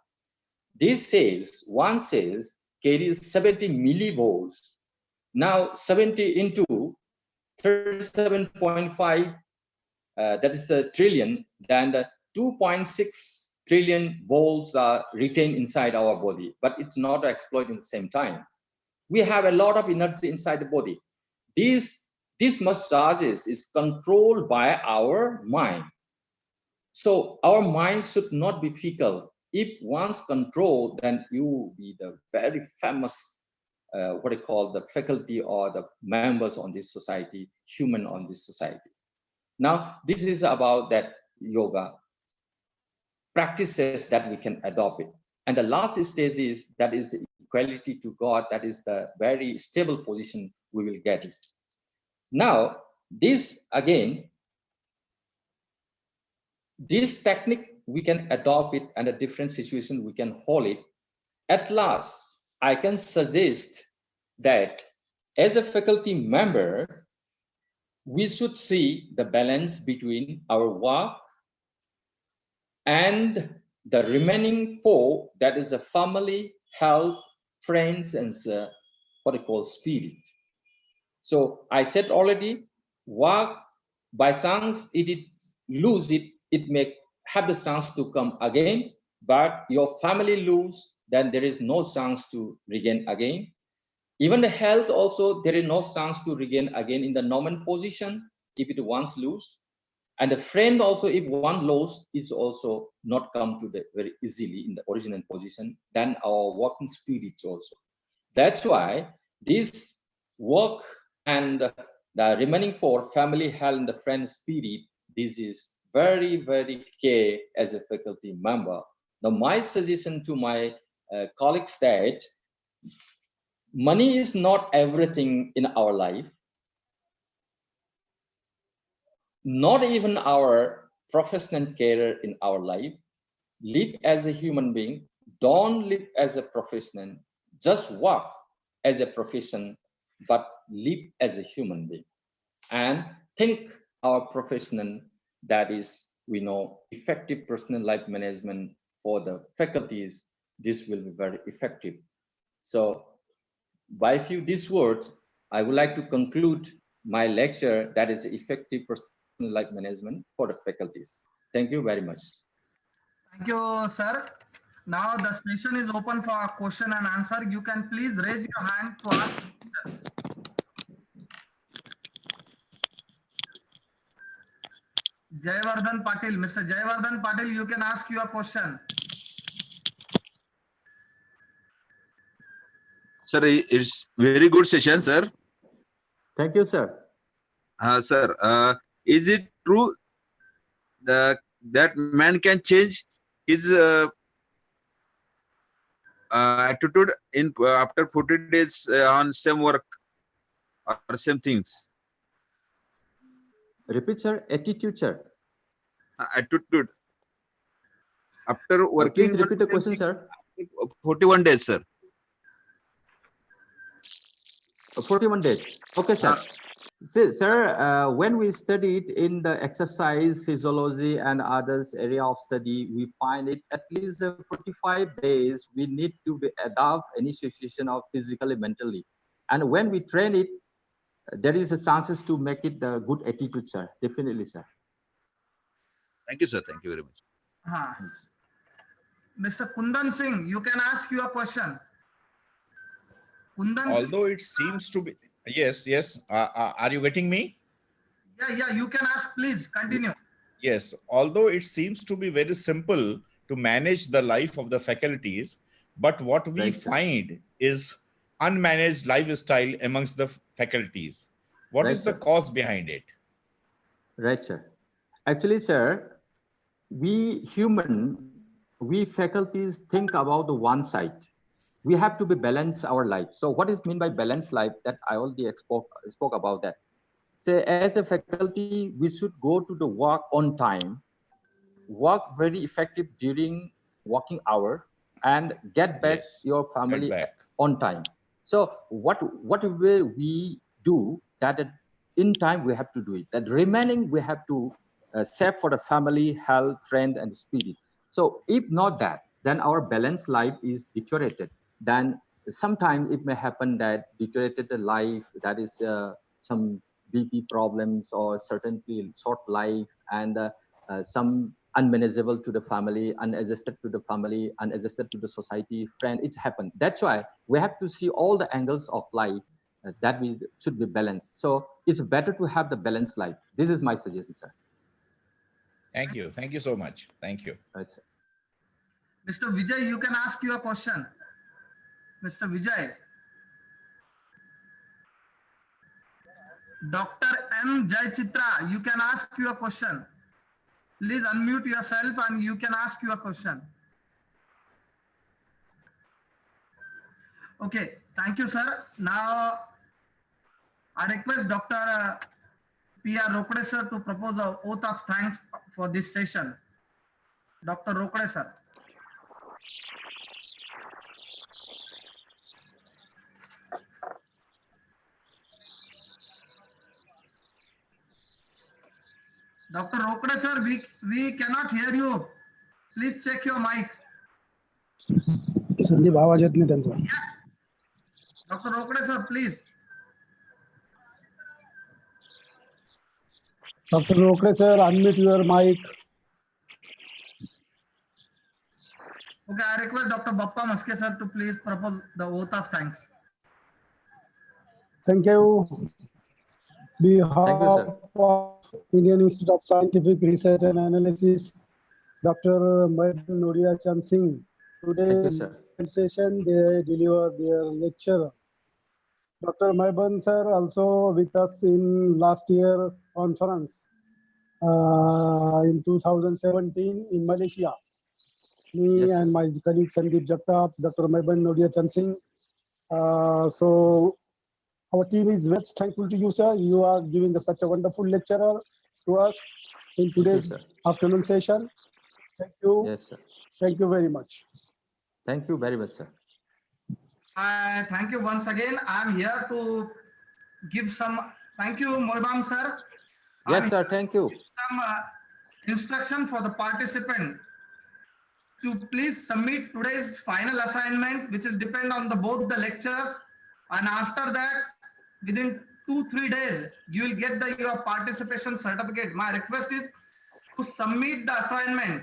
These cells, one cells carries 70 millivolts. Now 70 into 37.5, that is a trillion, then the 2.6 trillion volts are retained inside our body, but it's not exploited at the same time. We have a lot of energy inside the body. These massages is controlled by our mind. So our mind should not be fickle. If once controlled, then you will be the very famous, what I call the faculty or the members on this society, human on this society. Now, this is about that yoga practices that we can adopt it. And the last stage is, that is the equality to God, that is the very stable position we will get it. Now, this again, this technique, we can adopt it and a different situation, we can hold it. At last, I can suggest that as a faculty member, we should see the balance between our work and the remaining four, that is the family, health, friends, and what I call spirit. So I said already, work by chance, it lose it, it may have the chance to come again, but your family lose, then there is no chance to regain again. Even the health also, there is no chance to regain again in the normal position if it once lose. And the friend also, if one loss, is also not come to the very easily in the original position, then our working spirit also. That's why this work and the remaining four, family, health, and the friend spirit, this is very, very key as a faculty member. Now, my suggestion to my colleagues that money is not everything in our life. Not even our professional career in our life. Live as a human being. Don't live as a professional. Just work as a profession, but live as a human being. And think our professional, that is, we know, effective personal life management for the faculties, this will be very effective. So by these words, I would like to conclude my lecture, that is effective personal life management for the faculties. Thank you very much. Thank you, sir. Now the session is open for question and answer. You can please raise your hand to ask. Jayavardhan Patil, Mr. Jayavardhan Patil, you can ask your question. Sir, it's very good session, sir. Thank you, sir. Sir, is it true that man can change his attitude in after 40 days on same work or same things? Repeat, sir. Attitude, sir. Attitude after Please working repeat the question, sir. 41 days, sir. 41 days. Okay, sir. Sir, when we studied in the exercise physiology and others area of study, we find it at least 45 days we need to be adapt any situation of physically, mentally. And when we train it, there is a chances to make it a good attitude, sir. Definitely, sir. Thank you, sir. Thank you very much. Mr. Kundan Singh, you can ask your question. Kundan Although it seems to be, yes. Are you getting me? Yeah, you can ask, please continue. Yes, although it seems to be very simple to manage the life of the faculties, but what we find is unmanaged lifestyle amongst the faculties. What is the cause behind it? Right, sir. Actually, sir, we faculties think about the one side. We have to be balance our life. So what is mean by balanced life? That I already spoke about that. So as a faculty, we should go to the work on time, work very effective during working hour, and get back your family on time. So what will we do that in time we have to do it? That remaining we have to save for the family, health, friend, and spirit. So if not that, then our balanced life is deteriorated. Then sometimes it may happen that deteriorated life, that is some BP problems or certainly short life and some unmanageable to the family, unadjusted to the family, unadjusted to the society, friend, it happened. That's why we have to see all the angles of life that we should be balanced. So it's better to have the balanced life. This is my suggestion, sir. Thank you. Thank you so much. Thank you. Right, sir. Mr. Vijay, you can ask your question. Mr. Vijay. Dr. M. Jaychitra, you can ask your question. Please unmute yourself and you can ask your question. Okay, thank you, sir. Now, I request Dr. P.R. Rokde, sir, to propose the oath of thanks for this session. Dr. Rokde, sir. Dr. Rokde, sir, we cannot hear you. Please check your mic. Sandeep आवाज येत नाही त्यांचा. Dr. Rokde, sir, please. Dr. Rokde, sir, unmute your mic. Okay, I request Dr. Bappa Maske, sir, to please propose the oath of thanks. Thank you. Behalf of Indian Institute of Scientific Research and Analysis, Dr. Nodia Chand Singh, today's session they deliver their lecture. Dr. Maiban sir also with us in last year conference in 2017 in Malaysia. Me and my colleague Sandeep Jagtap, Dr. Maiban Nodia Chand Singh. So our team is very thankful to you, sir. You are giving such a wonderful lecturer to us in today's afternoon session. Thank you. Yes, sir. Thank you very much. Thank you very much, sir. Thank you once again. I'm here to give some, thank you, Moibam sir. Yes, sir, thank you. Some instruction for the participant to please submit today's final assignment, which will depend on both the lectures. And after that, within 2-3 days, you will get your participation certificate. My request is to submit the assignment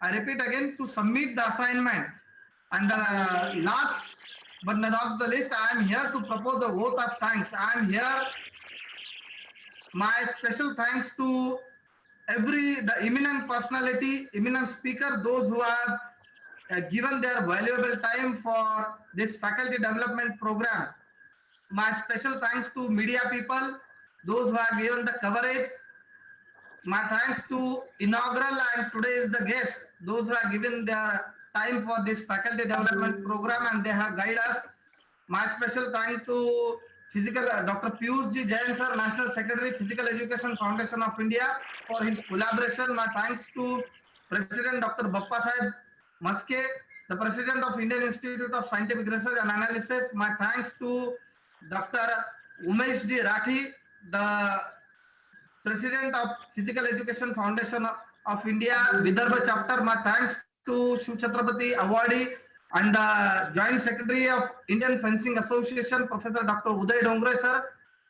I repeat again, to submit the assignment. And the last but not the least, I am here to propose the vote of thanks. I am here. My special thanks to the eminent personality, eminent speaker, those who have given their valuable time for this faculty development program. My special thanks to media people, those who have given the coverage. My thanks to inaugural and today is the guest, those who have given their time for this faculty development program and they have guided us. My special thanks to Dr. Piyush Ji Jain sir, National Secretary, Physical Education Foundation of India, for his collaboration. My thanks to President Dr. Bappa Saheb Maske, the President of Indian Institute of Scientific Research and Analysis. My thanks to Dr. Umesh Ji Rathi, the President of Physical Education Foundation of India, Vidarbha chapter. My thanks to Shiv Chhatrapati awardee and the Joint Secretary of Indian Fencing Association, Professor Dr. Uday Dongre sir,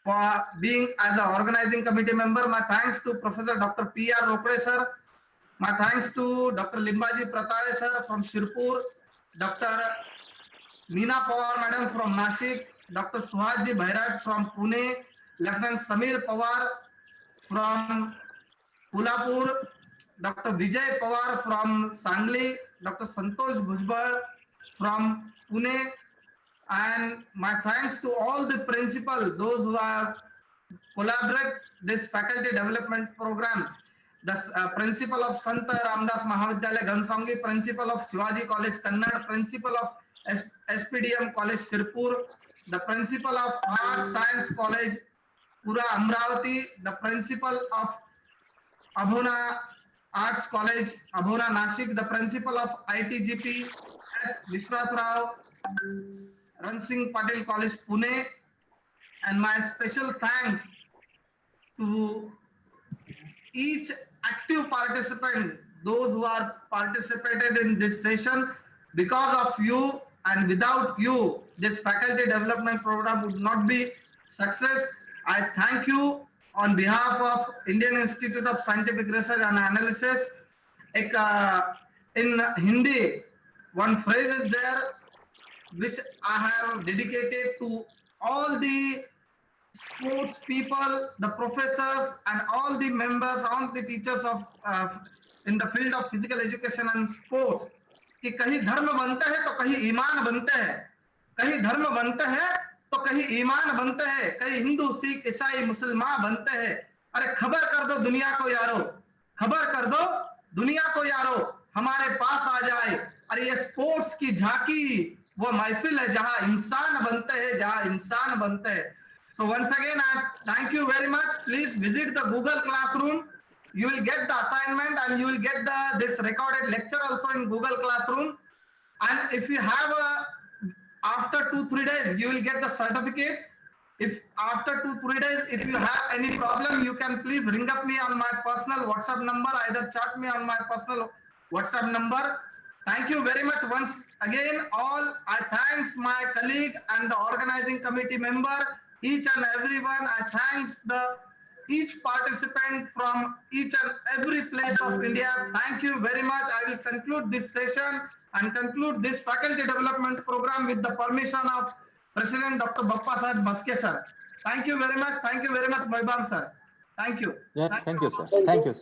for being as the organizing committee member. My thanks to Professor Dr. P.R. Rokde sir. My thanks to Dr. Limbaji Pratare sir from Shirpur, Dr. Meena Pawar madam from Nashik, Dr. Suhasji Bhairat from Pune, Lieutenant Samir Pawar from Pulapur, Dr. Vijay Pawar from Sangli, Dr. Santosh Bhujbal from Pune, and my thanks to all the principals, those who have collaborated this faculty development program. The principal of Sant Ramdas Mahavidyalaya Gamsangi, principal of Shivaji College Kannad, principal of SPDM College Shirpur, the principal of Arts Science College Pura Amravati, the principal of Abhuna Arts College Abhuna Nashik, the principal of ITGP S. Vishwas Rao Ransing Patel College Pune, and my special thanks to each active participant, those who are participated in this session. Because of you and without you, this faculty development program would not be success. I thank you on behalf of Indian Institute of Scientific Research and Analysis. In Hindi, one phrase is there which I have dedicated to all the sports people, the professors, and all the members, all the teachers of in the field of physical education and sports. कि कहीं धर्म बनता है तो कहीं ईमान बनता है, कहीं धर्म बनता है तो कहीं ईमान बनते हैं, कहीं हिंदू सिख ईसाई मुसलमान बनते हैं। अरे खबर कर दो दुनिया को यारो, खबर कर दो दुनिया को यारो, हमारे पास आ जाए। अरे ये स्पोर्ट्स की झांकी वो महफिल है जहां इंसान बनते हैं, जहां इंसान बनते हैं। So once again, I thank you very much. Please visit the Google Classroom. You will get the assignment and you will get this recorded lecture also in Google Classroom. And if you have after 2-3 days, you will get the certificate. If after 2-3 days, if you have any problem, you can please ring up me on my personal WhatsApp number, either chat me on my personal WhatsApp number. Thank you very much once again. All I thanks my colleague and the organizing committee member, each and everyone. I thanks each participant from each and every place of India. Thank you very much. I will conclude this session and conclude this faculty development program with the permission of President Dr. Bappa Saheb Maske sir. Thank you very much. Thank you very much, Vaibhav sir. Thank you. Yeah, thank you, sir. Thank you.